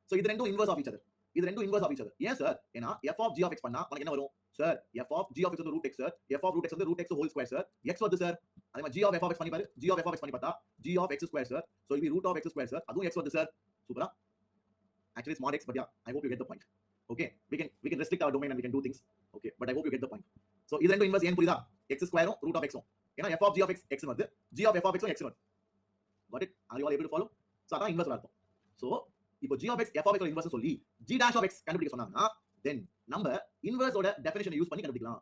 So இது ரெண்டும் inverse of each other. ஏன் சார்? ஏனா f of g of x பண்ணா உங்களுக்கு என்ன வரும்? Sir, f of g of x வந்து root x sir, f of root x வந்து root x whole square sir, x வருது சார். அதே மாதிரி g of f of x பண்ணி பாரு, g of f of x பண்ணி பார்த்தா g of x square sir. So it will be root of x square sir. அதுவும் x வருது sir. சூப்பரா? Actually it's mod x, but yeah, I hope you get the point. Okay, we can restrict our domain and we can do things. Okay, but I hope you get the point. So இது ரெண்டும் inverse ஏன் புரியுதா? x square um root of x உம். ஏனா f of g of x x வருது, g of f of x um x வருது. Got it? Are you all able to follow? So அதான் inverse அர்த்தம். So இப்போ g of x f of x ஓட inverse சொல்லி g dash of x கண்டுபிடிக்க சொன்னாங்கன்னா then நம்ம inverse ஓட definition யூஸ் பண்ணி கண்டுபிடிக்கலாம்.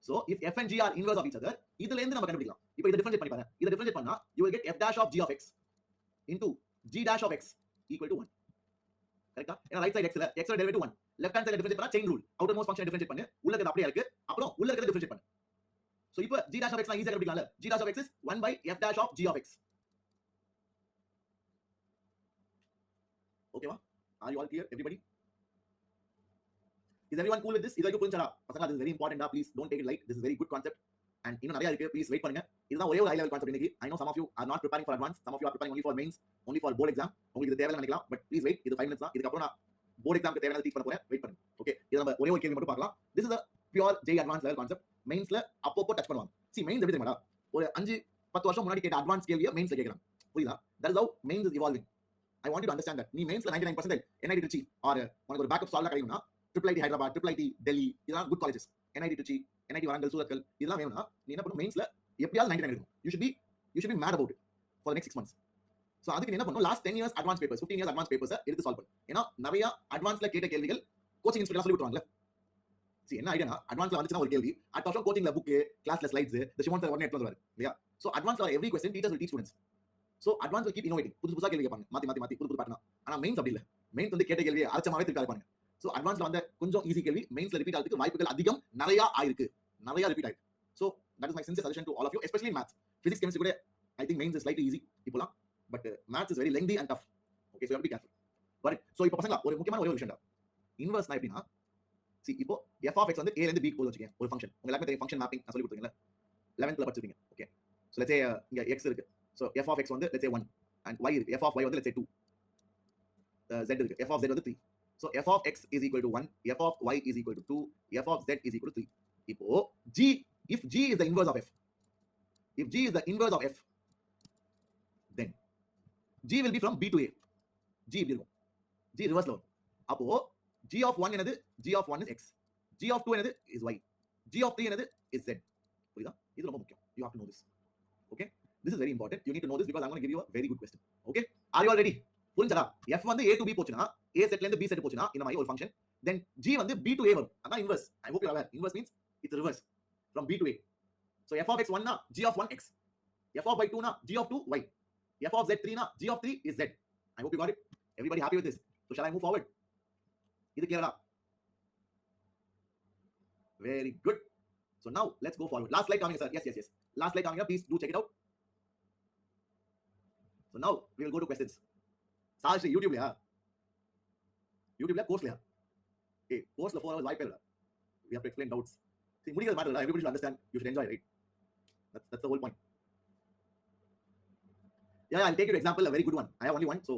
So if f and g are inverse of each other, இதுல இருந்து நம்ம கண்டுபிடிக்கலாம். இப்போ இத டிஃபரன்ஷியேட் பண்ணி பாருங்க. இத டிஃபரன்ஷியேட் பண்ணா you will get f dash of g of x into g dash of x equal to 1. கரெக்ட்டா? ஏனா ரைட் சைடு x ல x ஓட derivative 1. Left hand side differentiate பண்ணா chain rule. Outermost function differentiate பண்ணு. உள்ள இருக்கிறது அப்படியே இருக்கு. அப்புறம் உள்ள இருக்கிறது டிஃபரன்ஷியேட் பண்ணு. So இப்போ g dash of x நான் ஈஸியா கண்டுபிடிக்கலாம்ல. g dash of x is 1 by f dash of g of x. Okay va? Are you all clear everybody? Is everyone cool with this? இது வரைக்கும் புரிஞ்சதா? பசங்களா, this is very important da, please don't take it light. This is very good concept and இன்னும் நிறைய இருக்கு. Please wait பண்ணுங்க. இதுதான் ஒரே ஒரு high level concept இன்னைக்கு. I know some of you are not preparing for advanced, some of you are preparing only for mains, only for board exam. உங்களுக்கு இது தேவையில்லை நினைக்கலாம், but please wait. இது 5 minutes தான். இதுக்கு அப்புறம் நான் board exam க்கு தேவையானதை டீச் பண்ண போறேன். வெயிட் பண்ணுங்க. ஓகே, இது நம்ம ஒரே ஒரு கேள்வி மட்டும் பார்க்கலாம். This is a pure JEE advanced level concept. மெயின்ஸ்ல அப்பப்போ டச் பண்ணுவாங்க. See, mains எப்படி தெரியுமாடா? ஒரு 5-10 வருஷம் முன்னாடி கேட்ட அட்வான்ஸ் கேள்வியை மெயின்ஸ்ல கேக்குறாங்க. புரியுதா? That is how mains is evolving. I want you to understand that. நீ மெயின்ஸ்ல 99% NIT Trichy or உனக்கு ஒரு பேக்கப் சால்வ் கிடைக்கும்னா IIIT ஹைதராபாத், IIIT டெல்லி, இதெல்லாம் good colleges. NIT Trichy, NIT Warangal, Surathkal, இதெல்லாம் வேணும்னா நீ என்ன பண்ணணும்? மெயின்ஸ்ல எப்படியாவது 99 எடுக்கணும். You should be mad about it for the next 6 months. So அதுக்கு நீ என்ன பண்ணணும்? Last 10 years advanced papers, 15 years advanced papers எடுத்து சால்வ் பண்ணு. ஏன்னா நிறைய அட்வான்ஸ்ல கேட்ட கேள்விகள் கோச்சிங் இன்ஸ்டிடியூட்ல சொல்லி விட்டுருவாங்கல. see என்ன ஐடியா அட்வான்ஸ்ல வந்துச்சுனா ஒரு கேள்வி அடுத்த வருஷம் கோச்சிங்ல புக் கிளாஸ்ல ஸ்லைட்ஸ் இந்த ஷிமோன் சார் உடனே எடுத்து வருவாரு இல்லையா சோ அட்வான்ஸ்ல every question teachers will teach students so advance will keep innovating புதுசா கேள்வி கேட்பாங்க மாத்தி புது பேட்டர்ன் ஆனா மெயின்ஸ் அப்படி இல்ல மெயின்ஸ் வந்து கேட்ட கேள்வி அரைச்சமாவே திருப்பி இருப்பாங்க சோ அட்வான்ஸ்ல வந்த கொஞ்சம் ஈஸி கேள்வி மெயின்ஸ்ல ரிப்பீட் ஆகிறதுக்கு வாய்ப்புகள் அதிகம் நிறைய ஆயிருக்கு நிறைய ரிப்பீட் ஆயிருக்கு so that is my sincere suggestion to all of you especially in maths physics chemistry கூட I think mains is slightly easy இப்போலாம் but maths is very lengthy and tough okay so you have to be careful got it so இப்போ பசங்களா ஒரு முக்கியமான ஒரு விஷயம் இன்வெர்ஸ்னா எப்படின்னா see இப்போ f of x வந்து a ல இருந்து b க்கு போகுது வச்சுக்கங்க ஒரு ஃபங்க்ஷன் உங்களுக்கு எல்லாமே தெரியும் ஃபங்க்ஷன் மேப்பிங் நான் சொல்லி கொடுத்தீங்கல 11th ல படிச்சிருப்பீங்க ஓகே so let's say இங்க x இருக்கு so f of x வந்து let's say 1 and y இருக்கு f of y வந்து let's say 2 z இருக்கு f of z வந்து 3 so f of x is equal to 1 f of y is equal to 2 f of z is equal to 3 இப்போ g if g is the inverse of f if g is the inverse of f then g will be from b to a g இப்படி இருக்கும் g reverse ல வரும் அப்போ g of 1 என்னது g of 1 is x g of 2 என்னது is y g of 3 என்னது is z புரியுதா இது ரொம்ப முக்கியம் you have to know this okay this is very important you need to know this because I'm going to give you a very good question okay are you all ready புரிஞ்சதா f வந்து a to b போச்சுனா a செட்ல இருந்து b set போச்சுனா இந்த மாதிரி ஒரு function then g வந்து b to a வரும் அதான் inverse I hope you are aware inverse means it's reverse from b to a so f of x 1 na g of 1 x f of y 2 na g of 2 y f of z 3 na g of 3 is z I hope you got it everybody happy with this so shall I move forward இது clear very good so now let's go forward last slide coming sir yes last slide coming please do check it out so now we will go to questions Sashi யூடியூப்ல கோர்ஸ்ல ஏய் கோர்ஸ்ல 4 hours வாய்ப்பே இல்ல we have to explain doubts see முடியாது matter everybody should understand you should enjoy right that's the whole point yeah I'll take you an example a very good one I have only one so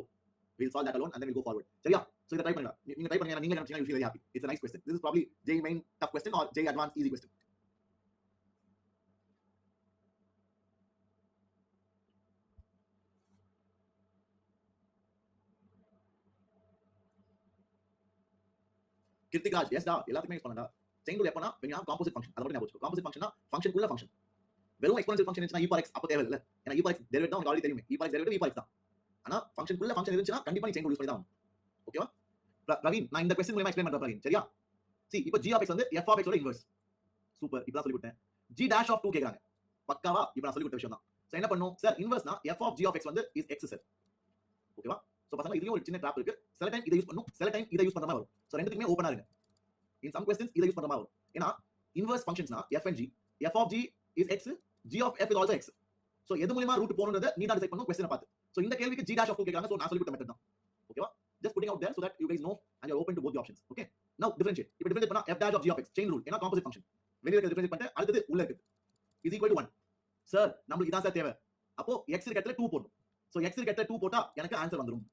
we'll solve that alone and then we'll go forward சரியா so இத try பண்ணுங்க நீங்க try பண்ணுங்க நீங்க நினைச்சீங்கன்னா you feel very happy it's a nice question this is probably JEE main tough question or JEE advanced easy question Hrithik Raj yes டா எல்லாத்துக்குமே use பண்ணடா chain rule எப்பனா when you have composite function அத மட்டும் ஞாபகம் வச்சுக்கோ composite functionனா function குள்ள function வெறும் exponential function இருந்துச்சுனா e power x அப்ப தேவை இல்ல ஏனா e power x டெரிவேட்டிவ் தான் உங்களுக்கு ஆல்ரெடி தெரியுமே e power x derivative e power x தான் ஆனா ஃபங்க்ஷன் குள்ள ஃபங்க்ஷன் இருந்துச்சுனா கண்டிப்பா நீ செயின் ரூல் யூஸ் பண்ணி தான் ஓகேவா ரவீன் நான் இந்த क्वेश्चन மூலமா எக்ஸ்பிளைன் பண்றேன் ரவீன் சரியா see இப்போ g of x வந்து f of x ஓட இன்வெர்ஸ் சூப்பர் இப்போ சொல்லி கொடுத்தேன் g dash of 2 கேக்குறாங்க பக்காவா இப்போ நான் சொல்லி கொடுத்த விஷயம் தான் சோ என்ன பண்ணும் சார் இன்வெர்ஸ்னா f of g of x வந்து is x சார் ஓகேவா சோ பசங்க இதுலயும் ஒரு சின்ன ட்ராப் இருக்கு சில டைம் இத யூஸ் பண்ணும் சில டைம் இத யூஸ் பண்ற மாதிரி வரும் சோ ரெண்டுத்துக்குமே ஓபனா இருங்க in some questions இத யூஸ் பண்ற மாதிரி வரும் ஏனா inverse ஃபங்க்ஷன்ஸ்னா f and g f of g is x g of f is also x so எது மூலமா ரூட் போறதுன்றத நீ தான் டிசைட் பண்ணனும் क्वेश्चन பார்த்து சோ இந்த கேள்விக்கு g dash of 2 கேக்குறாங்க சோ நான் சொல்லி கொடுத்த மெத்தட் தான் ஓகேவா just putting out there so that you guys know and you're open to both the options okay now differentiate இப்போ differentiate பண்ணா f dash of g of x chain rule ஏனா composite function வெளிய இருக்க differentiate பண்ணிட்டு அடுத்து உள்ள இருக்கு is equal to 1 sir நமக்கு இதான் சார் தேவை அப்போ x இருக்க இடத்துல 2 போடணும் சோ x இருக்க இடத்துல 2 போட்டா எனக்கு ஆன்சர் வந்துரும்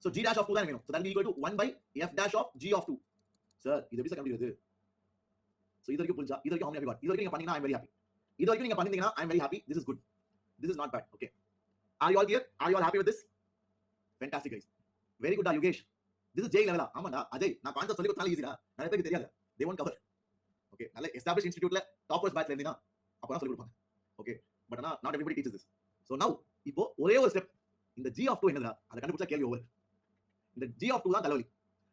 so g dash of 2 தான் வேணும் so that will be equal to 1 by f dash of g of 2 sir இது எப்படி சார் கண்டுபிடிக்கிறது so இது வரைக்கும் புரிஞ்சா இது வரைக்கும் how many have you got இது வரைக்கும் நீங்க பண்ணீங்கன்னா I am very happy இது வரைக்கும் நீங்க பண்ணீங்கன்னா I am very happy this is good this is not bad okay are you all clear are you all happy with this fantastic guys very good Yogesh this is JEE level ஆமாடா அஜய் நான் concept சொல்லி கொடுத்தால ஈஸிடா நிறைய பேருக்கு தெரியாது they won't cover okay நல்ல established instituteல toppers batchல இருந்தீனா அப்பதான் சொல்லி கொடுப்பாங்க okay but not everybody teaches this so now இப்போ ஒரே ஒரு ஸ்டெப் இந்த g of 2 என்னடா அத கண்டுபிடிச்சா கேள்வி ஓவர் இந்த g of 2 தான் தலைவலி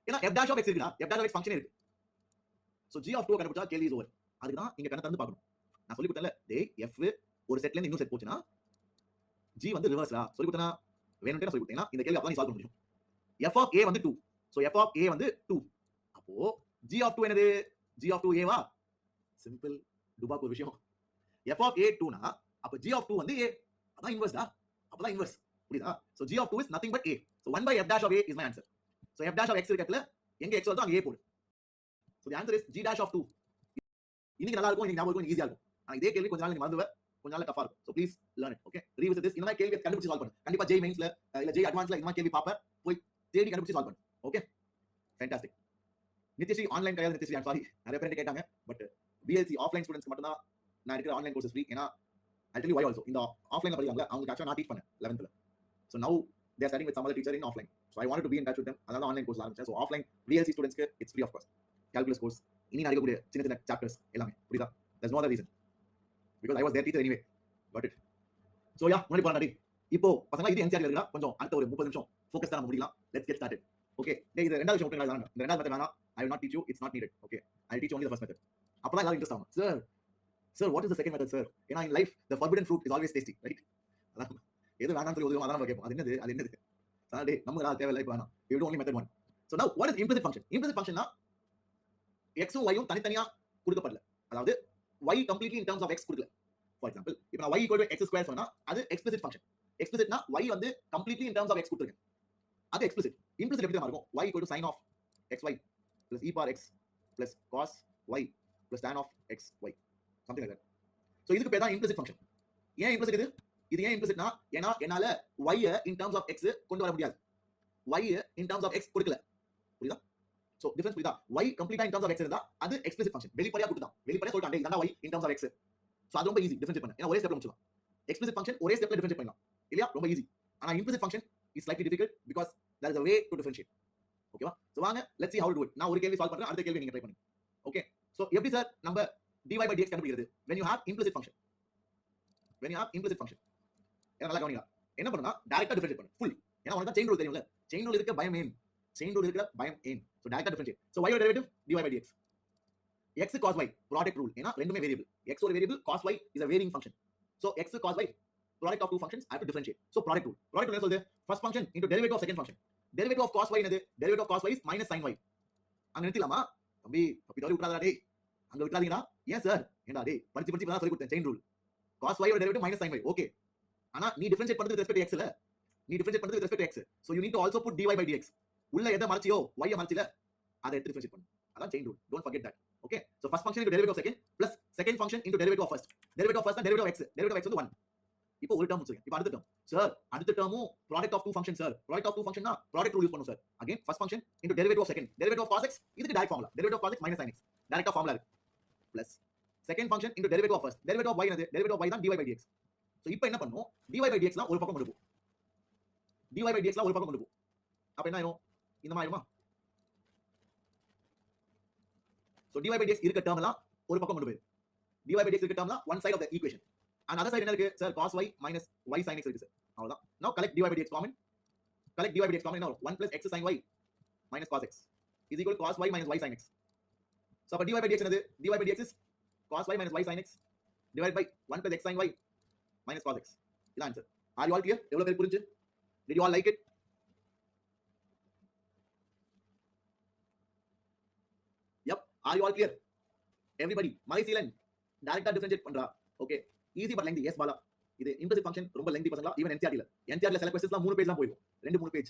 ஏனா f dash of x இருக்குடா f dash of x function இருக்கு so g of 2 கண்டுபிடிச்சா கேள்வி இஸ் ஓவர் அதுக்கு தான் இங்க கண்ண திறந்து பார்க்கணும் நான் சொல்லி கொடுத்தேன்ல டேய் f ஒரு செட்ல இருந்து இன்னொரு செட் போச்சுனா g வந்து ரிவர்ஸ்டா சொல்லி கொடுத்தனா வேணும்னே சொல்லி கொடுத்தேனா இந்த கேள்வி அப்பதான் நீ சால்வ் பண்ண முடியும் f of a வந்து 2 so f of a வந்து 2 அப்போ g of 2 என்னது g of 2 a வா சிம்பிள் டுபாக் ஒரு விஷயம் f of a 2 னா அப்ப g of 2 வந்து a அதான் இன்வெர்ஸ்டா அப்பதான் இன்வெர்ஸ் புரியுதா so g of 2 is nothing but a so 1 by f dash of a is my answer so f dash of x இருக்கல எங்க x வருதோ அங்க a போடு so the answer is g dash of 2 இன்னைக்கு நல்லா இருக்கும் இன்னைக்கு ஞாபகம் இருக்கும் ஈஸியா இருக்கும் ஆனா இதே கேள்வி கொஞ்ச நாள் நீ மறந்துவே கொஞ்ச நாள் டஃபா இருக்கும் so please learn it okay revisit this இந்த மாதிரி கேள்வி கண்டுபிடிச்சு சால்வ் பண்ணு கண்டிப்பா JEE மெயின்ஸ்ல இல்ல JEE அட்வான்ஸ்ல இந்த மாதிரி கேள்வி பாப்ப போய் தேடி கண்டுபிடிச்சு சால்வ் பண்ணு okay fantastic நித்யஸ்ரீ ஆன்லைன் கிடையாது நித்யஸ்ரீ I'm sorry நிறைய பேர் கேட்டாங்க பட் BLC ஆஃப்லைன் ஸ்டூடண்ட்ஸ்க்கு மட்டும் தான் நான் இருக்கிற ஆன்லைன் கோர்சஸ் ஃப்ரீ ஏனா I'll tell you why also இந்த ஆஃப்லைன்ல படிக்கறாங்க அவங்க ஆக்சுவலா நான் டீச் பண்ணேன் 11th ல so now they are studying with some other teacher in offline so I wanted to be in touch with them அதனால ஆன்லைன் கோர்ஸ் ஆரம்பிச்சேன் so offline VLC ஸ்டூடண்ட்ஸ்க்கு it's free of cost calculus course இனி நான் எடுக்கக்கூடிய சின்ன சின்ன chapters எல்லாமே புரியுதா there's no other reason because I was their teacher anyway got it so yeah முன்னாடி போறேன் இப்போ பசங்க இது NCERT இருக்குடா கொஞ்சம் அடுத்த ஒரு 30 நிமிஷம் ஃபோக்கஸ் பண்ண முடியலாம் let's get started ஓகே இது ரெண்டாவது விஷயம் விட்டுங்களா இந்த ரெண்டாவது மெத்தட் வேணாம் I will not teach you it's not needed okay I teach only the first method அப்பதான் எல்லாரும் இன்ட்ரெஸ்ட் ஆகும் sir what is the second method sir ஏன்னா in life the forbidden fruit is always tasty right அதான் எது வேணாம்னு சொல்லி ஒதுவும் அதான் நம்ம கேட்போம் அது என்னது சார் நமக்கு அது தேவையில்லை இப்போ வேணாம் you don't only method one so now what is implicit function implicit ஃபங்க்ஷன்னா எக்ஸும் ஒய்யும் தனித்தனியா கொடுக்கப்படல அதாவது y completely in terms of x கொடுக்கல ஃபார் எக்ஸாம்பிள் இப்போ நான் y equal to x square சொன்னா அது எக்ஸ்பிளிசிட் ஃபங்க்ஷன் எக்ஸ்பிளிசிட்னா y வந்து completely in terms of x கொடுத்துருக்கேன் அது எக்ஸ்பிளிசிட் இம்ப்ளிசிட் எப்படி இருக்கும் y equal to sin of xy plus e power x plus cos y plus tan of xy something like that so இதுக்கு பேர் தான் implicit function ஏன் implicit இது ஏன் இம்ப்ளிசிட்னா ஏன்னா என்னால y in terms of x கொண்டு வர முடியாது y in terms of x கொடுக்கல புரியுதா சோ டிஃபரன்ஸ் புரியுதா y கம்ப்ளீட்டா இன் டர்ம்ஸ் ஆஃப் x இருந்தா அது எக்ஸ்பிளிசிட் ஃபங்க்ஷன் வெளிப்படையா கொடுத்தான் வெளிப்படையா சொல்லிட்டான் இதான y in terms of x so அது ரொம்ப ஈஸி டிஃபரன்ஷியேட் பண்ண ஏன்னா ஒரே ஸ்டெப்ல முடிச்சலாம் எக்ஸ்பிளிசிட் ஃபங்க்ஷன் ஒரே ஸ்டெப்ல டிஃபரன்ஷியேட் பண்ணலாம் இல்லையா ரொம்ப ஈஸி ஆனா implicit function is slightly difficult because there is a way to differentiate ஓகேவா சோ வாங்க let's see how to do it நான் ஒரு கேள்வி சால்வ் பண்றேன் அடுத்த கேள்வி நீங்க ட்ரை பண்ணுங்க ஓகே சோ எப்படி சார் நம்ம dy by dx கண்டுபிடிக்கிறது when you have implicit function என்ன நல்லா கவனிங்க என்ன பண்ணுனா டைரக்டா டிஃபரன்ஷியேட் பண்ணு ஃபுல் ஏன்னா உனக்கு செயின் ரூல் தெரியும்ல செயின் ரூல் இருக்க பயம் ஏன் சோ டைரக்டா differentiate so y derivative dy by dx x cos y product rule ஏன்னா ரெண்டுமே வேரியபிள் x ஒரு variable cos y is a varying function so x cos y product of two functions I have to differentiate so product rule என்ன சொல்லுது first function into derivative of second function derivative of cos y என்னது derivative of cos y is minus sin y அங்க நிறுத்திலாமா தம்பி தப்பி தவறி விட்டாதடா டேய் அங்க விட்டாதீங்கடா ஏன் சார் ஏண்டா டேய் படிச்சு தான் சொல்லி கொடுத்தேன் செயின் ரூல் cos y ஓட derivative minus sin y okay ஆனா நீ டிஃபரன்ஷியேட் பண்றது with respect to x இல்ல நீ டிஃபரன்ஷியேட் பண்றது with respect to x so you need to also put dy by dx உள்ள எதை மறச்சியோ y மறச்சில அதை எடுத்து டிஃபரன்ஷியேட் பண்ணு அதான் chain rule don't forget that okay so first function into derivative of second plus second function into derivative of first and derivative of x வந்து 1 இப்போ ஒரு term முடிச்சிருக்கேன் இப்போ அடுத்த டேர்ம் சார் அடுத்த டேர்மும் product of two function sir product of two ஃபங்க்ஷன்னா product rule use பண்ணும் sir again first function into derivative of second derivative of cos x இதுக்கு direct formula derivative of cos x minus sin x டைரக்டா ஃபார்முலா இருக்கு plus second function into derivative of first derivative of y என்னது derivative of y தான் dy by dx so இப்போ என்ன பண்ணும் dy by dx லாம் ஒரு பக்கம் கொண்டு போ dy by dx லாம் ஒரு பக்கம் கொண்டு போ அப்ப என்ன ஆயிரும் இந்த மாதிரி ஆயிடுமா சோ dy by dx இருக்க டேர்ம்லாம் ஒரு பக்கம் கொண்டு போயிரு dy by dx இருக்க டேர்ம்லாம் one side of the equation and other side என்ன இருக்கு sir cos y minus y sin x இருக்கு சார் அவ்வளவுதான் now collect dy by dx common என்ன வரும் 1 plus x sin y minus cos x is equal to cos y minus y sin x so அப்ப dy by dx என்னது dy by dx is cos y minus y sin x divided by 1 plus x sin y minus cos x இதான் answer are you all clear எவ்வளவு பேருக்கு புரிஞ்சு did you all like it yep are you all clear everybody mycelium டைரக்டா differentiate பண்றா okay easy but lengthy எஸ் பாலா இது implicit function ரொம்ப லெங்தி பசங்களா ஈவன் NCERT ல சில क्वेश्चंसலாம் 3 பேஜ்லாம் போயிடும் 2 page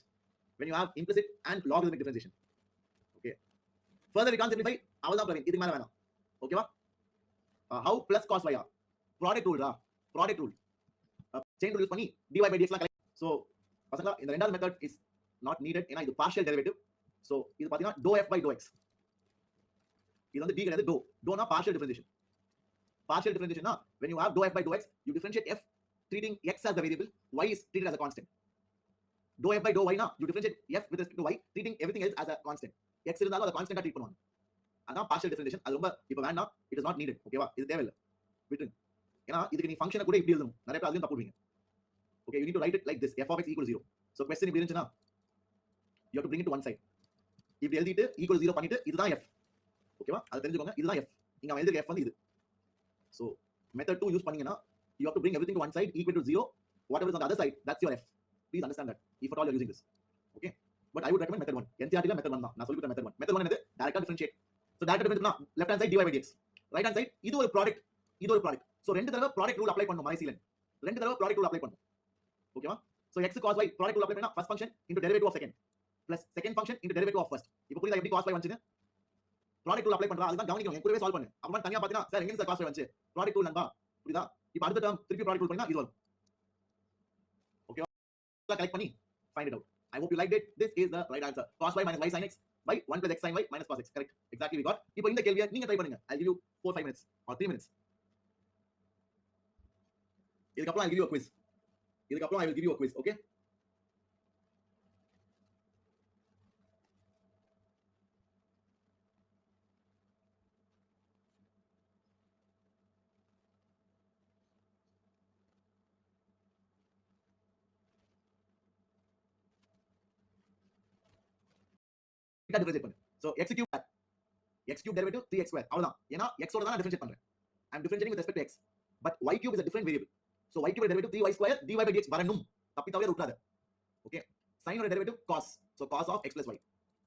when you have implicit and logarithmic differentiation okay further we can't simplify அவ்வளவுதான் பிரவீன் இதுக்கு மேல வேணாம் ஓகேவா how plus cos y are product rule chain rule use பண்ணி dy by dx லாம் கலெக்ட் சோ பசங்களா இந்த ரெண்டாவது மெத்தட் இஸ் நாட் நீடட் ஏனா இது பார்ஷியல் டெரிவேட்டிவ் சோ இது பாத்தீங்கன்னா dou f by dou x இது வந்து d கிடையாது dou னா partial differentiation na when you have dou f by dou x you differentiate f treating x as the variable y is treated as a constant dou f by dou y na you differentiate f with respect to y treating everything else as a constant x இருந்தாலும் அத கான்ஸ்டன்ட்டா treat பண்ணுவாங்க அதான் partial differentiation அது ரொம்ப இப்போ வேண்டாம் it is not needed ஓகேவா இது தேவையில்லை விட்டு ஏன்னா இதுக்கு நீ ஃபங்க்ஷனை கூட இப்படி எழுதணும் நிறைய பேர் அதையும் தப்பு விடுவீங்க okay you need to write it like this f of x equals 0 so question இப்படி இருந்துச்சுனா you have to bring it to one side இப்படி எழுதிட்டு equal 0 பண்ணிட்டு இதுதான் f ஓகேவா அது தெரிஞ்சுக்கோங்க இதுதான் f இங்க அவன் எழுதிருக்க f வந்து இது so method 2 use பண்ணீங்கனா you have to bring everything to one side equal to 0 whatever is on the other side that's your f please understand that if at all you are using this okay but I would recommend method 1 NCERT la method 1 தான் நான் சொல்லி கொடுத்த method 1 என்னது direct differentiate so direct differentiate னா left hand side dy by dx right hand side இது ஒரு product so ரெண்டு தடவை ப்ராடக்ட் ரூல் அப்ளை பண்ணனும் மைசீலன் ரெண்டு தடவை ப்ராடக்ட் ரூல் அப்ளை பண்ணனும் ஓகேவா so x cos y product rule apply பண்ணா first function into derivative of second plus second function into derivative of first இப்போ புரியுதா எப்படி cos y வந்துச்சு ப்ராடக்ட் ரூல் அப்ளை பண்றா அதுதான் கவனிக்கணும் கூடவே சால்வ் பண்ணு அப்ப தனியா பாத்தீனா சார் எங்க சார் cos y வந்துச்சு ப்ராடக்ட் ரூல் நண்பா புரியுதா இப்போ அடுத்த டேர்ம் திருப்பி ப்ராடக்ட் ரூல் பண்ணா இது வரும் ஓகேவா கலெக்ட் பண்ணி find it out I hope you liked it this is the right answer cos y minus y sin x by 1 plus x sin y minus cos x correct exactly we got இப்போ இந்த கேள்வியை நீங்க try பண்ணுங்க I'll give you 4-5 minutes or 3 minutes இதுக்கு அப்புறம் I will give you a quiz okay differentiate பண்ணு. So x cube derivative 3x square அவ்வளவுதான். ஏன்னா x ஓட தான் நான் differentiate பண்றேன். I'm differentiating with respect to x. But y cube is a different variable. So y cube derivative 3y square dy by dx வரணும். தப்பி தவிர விட்டுறாத. Okay. Sin ஓட derivative cos. So cos of x plus y.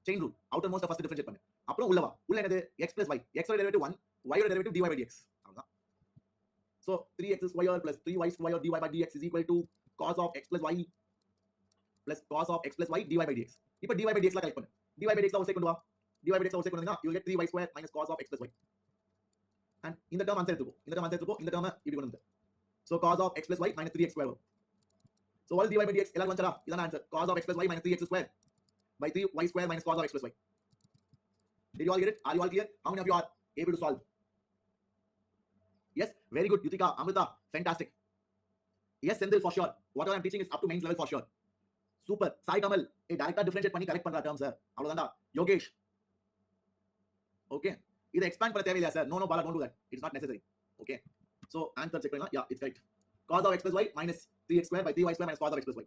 Chain rule. Outermost first differentiate பண்ணு. அப்புறம் உள்ள வா. உள்ள என்னது x plus y. x ஓட derivative 1, y ஓட derivative dy by dx. அவ்வளவுதான். So 3x square plus 3y square dy by dx is equal to cos of x plus y plus cos of x plus y dy by dx. இப்போ dy by dx ல correct பண்ணு. dy by dx ல ஒரு check கொண்டு வா. dy by dx ல ஒரு check கொண்டு வந்தா you will get 3y square minus cos of x plus y. And இந்த term ஆன்சர் எடுத்துக்கோ. இந்த term ஆன்சர் எடுத்துக்கோ. இந்த term இப்படி கொண்டு வந்து. So cos of x plus y minus 3x square. So what is dy by dx? எல்லாரும் வந்துடா. இதான் answer. Cos of x plus y minus 3x square by 3y square minus cos of x plus y. Did you all get it? Are you all clear? How many of you are able to solve? Yes, very good. Yutika, Amrita, fantastic. Yes, Sendil, for sure. Whatever I'm teaching is up to mains level for sure. Super. Sai Kamal, a director differentiate பண்ணி correct பண்ற terms sir. அவ்வளவுதான்டா. Yogesh. Okay. இத expand பண்ண தேவையில்லையா sir? No, Bala, don't do that. It's not necessary. Okay. So answer check பண்ணலாம். Yeah, it's correct. Cos of x plus y minus 3x square by 3y square minus cos of x plus y.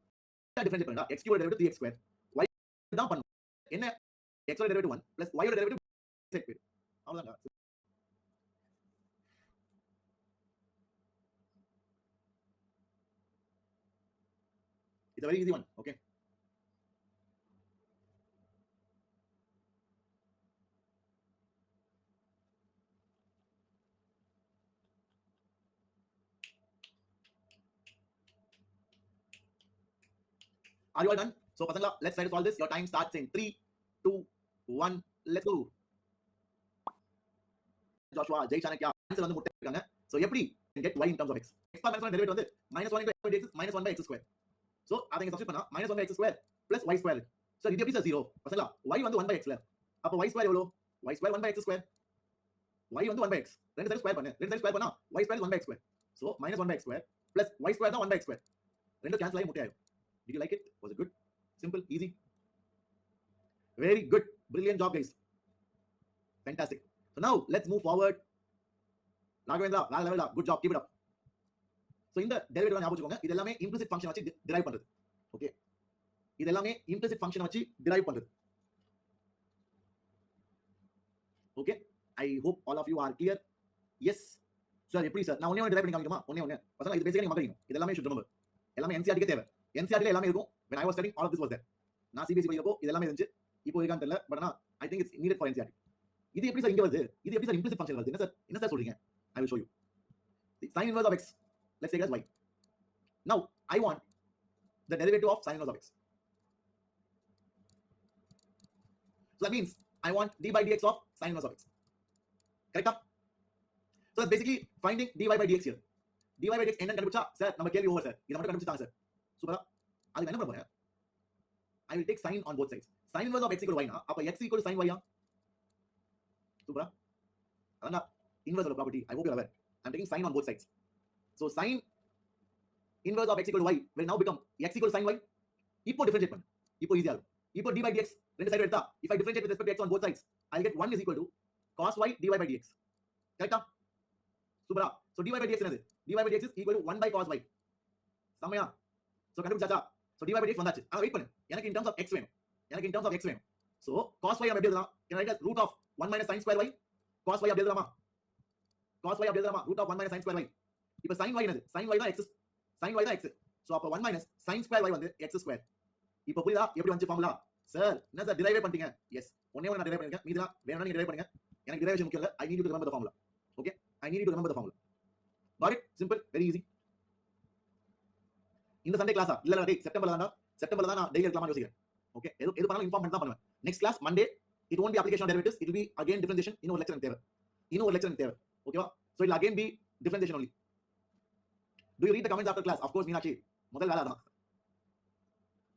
Differentiate பண்ணா x cube derivative 3x square. Y தான் பண்ணனும். என்ன x ஓட derivative 1 plus y ஓட derivative check பண்ணு. அவ்வளவுதான்டா. It's a very easy one. Okay. Are you all done? So, Pasangla, let's try to solve this. Your time starts in 3, 2, 1. Let's go. Joshua, Jay Chanakya, answer வந்து முட்டை. So, எப்படி get y in terms of x? X power minus 1 derivative வந்து minus 1 into x by dx is minus 1 by x square. So, அதை இங்க substitute பண்ணா minus 1 by x square plus y square. So, இது எப்படி sir 0? பசங்களா, y வந்து 1 by x ல. அப்ப y square எவ்வளோ? y square 1 by x square. y வந்து 1 by x. ரெண்டு சைடு ஸ்கொயர் பண்ணு. ரெண்டு சைடு ஸ்கொயர் பண்ணா y square is 1 by x square. So, minus 1 by x square plus y square தான் 1 by x square. ரெண்டு cancel ஆகி முட்டையாயிடும். Did you like it? Was it good? Simple, easy. Very good. Brilliant job, guys. Fantastic. So now let's move forward. Raghavendra, Raghavendra, good job. Keep it up. So இந்த derivative ஞாபகம் வச்சுக்கோங்க. இது எல்லாமே implicit function வச்சு drive பண்றது. Okay. இது எல்லாமே implicit function வச்சு டிரைவ் பண்றது. Okay. I hope all of you are clear. Yes. Sir எப்படி சார்? நான் ஒண்ணே டிரைவ் பண்ணி காமிக்கணுமா? ஒண்ணே. பசங்க இது பேசிக்கலி மறந்துடுங்க. இது எல்லாமே should remember. எல்லாமே NCERT க்கு தேவை. NCERT ல எல்லாமே இருக்கும். When I was studying all of this was there. நான் CBSE படிக்கிறப்போ இது எல்லாமே இருந்துச்சு. இப்போ இருக்கான்னு தெரியல. பட் ஆனா I think it's needed for NCERT. இது எப்படி சார் இங்க வருது? இது எப்படி சார் இம்ப்ளிசிட் ஃபங்க்ஷன் வருது? என்ன சார் சொல்றீங்க? I will show you. The sin inverse of x. Let's take it as y. Now I want the derivative of sin inverse of x. So that means I want d by dx of sin inverse of x. Correct? So that's basically finding dy by dx here. dy by dx என்னன்னு கண்டுபிடிச்சா sir நம்ம கேள்வி over sir. இத மட்டும் கண்டுபிடிச்சாங்க sir. சூப்பரா. அதுக்கு என்ன பண்ண போறேன்? I will take sin on both sides. Sin inverse of x equal to y na. அப்ப x equal to sin y ஆ? சூப்பரா. அதான்டா inverse of property. I hope you are aware. I am taking sin on both sides. So sin inverse of x equal to y will now become x equal to sin y. இப்போ differentiate பண்ணு. இப்போ ஈஸியா இருக்கும். இப்போ d by dx ரெண்டு side எடுத்தா if I differentiate with respect to x on both sides I will get 1 is equal to cos y dy by dx. கரெக்ட்டா? சூப்பரா. So dy by dx என்னது? dy by dx is equal to 1 by cos y. சமயா. So கண்டுபிடிச்சாச்சா? So dy by dx வந்தாச்சு. ஆனா wait பண்ணு. எனக்கு in terms of x வேணும். எனக்கு in terms of x வேணும். So cos y எப்படி எழுதலாம்? Can I write as root of 1 minus sin square y? Cos y எப்படி எழுதலாமா? Cos y எப்படி எழுதலாமா? Root of 1 minus sin square y. இப்போ sin y என்னது? Sin y தான் x. Sin y தான் x. So அப்ப 1 minus sin square y வந்து x square. இப்போ புரியுதா? எப்படி வந்து ஃபார்முலா? சார் என்ன சார் டிரைவ் பண்ணிட்டீங்க? எஸ். ஒண்ணே ஒண்ணு நான் டிரைவ் பண்ணிருக்கேன். மீதிலாம் வேணும்னா நீங்க டிரைவ் பண்ணுங்க. எனக்கு டிரைவேஷன் முக்கியம் இல்ல. I need you to remember the formula. Okay? I need you to remember the formula. Got it? Simple, very easy. இந்த சண்டே கிளாஸா? இல்ல டேய் செப்டம்பர்ல தான் நான் டெய்லி எடுக்கலாம்னு யோசிக்கிறேன். ஓகே? எது பண்ணாலும் இன்ஃபார்ம் பண்ணி தான் பண்ணுவேன். Next class Monday it won't be application of derivatives, it will be again differentiation. இன்னொரு லெக்சர் எனக்கு தேவை. இன்னொரு லெக்சர் எனக்கு தேவை. ஓகேவா? So it will again be differentiation only. Do you read the comments after class? Of course, Meenakshi. முதல் வேலை அதான்.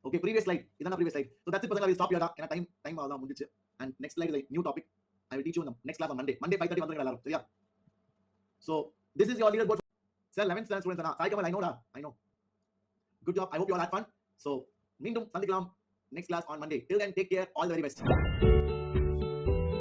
Okay, previous slide. இதான previous slide. So that's it, பசங்களா. We stop here. ஏன்னா டைம் அவ்வளவுதான் முடிஞ்சிச்சு. And next slide is a new topic. I will teach you in the next class on Monday. Monday 5:30 வந்துருங்க எல்லாரும். சரியா? So this is your leaderboard. Sir, 11th standard students. Sai Kamal, I know da. I know. Good job. I hope you all had fun. So மீண்டும் சந்திக்கலாம் next class on Monday. Till then, take care. All the very best.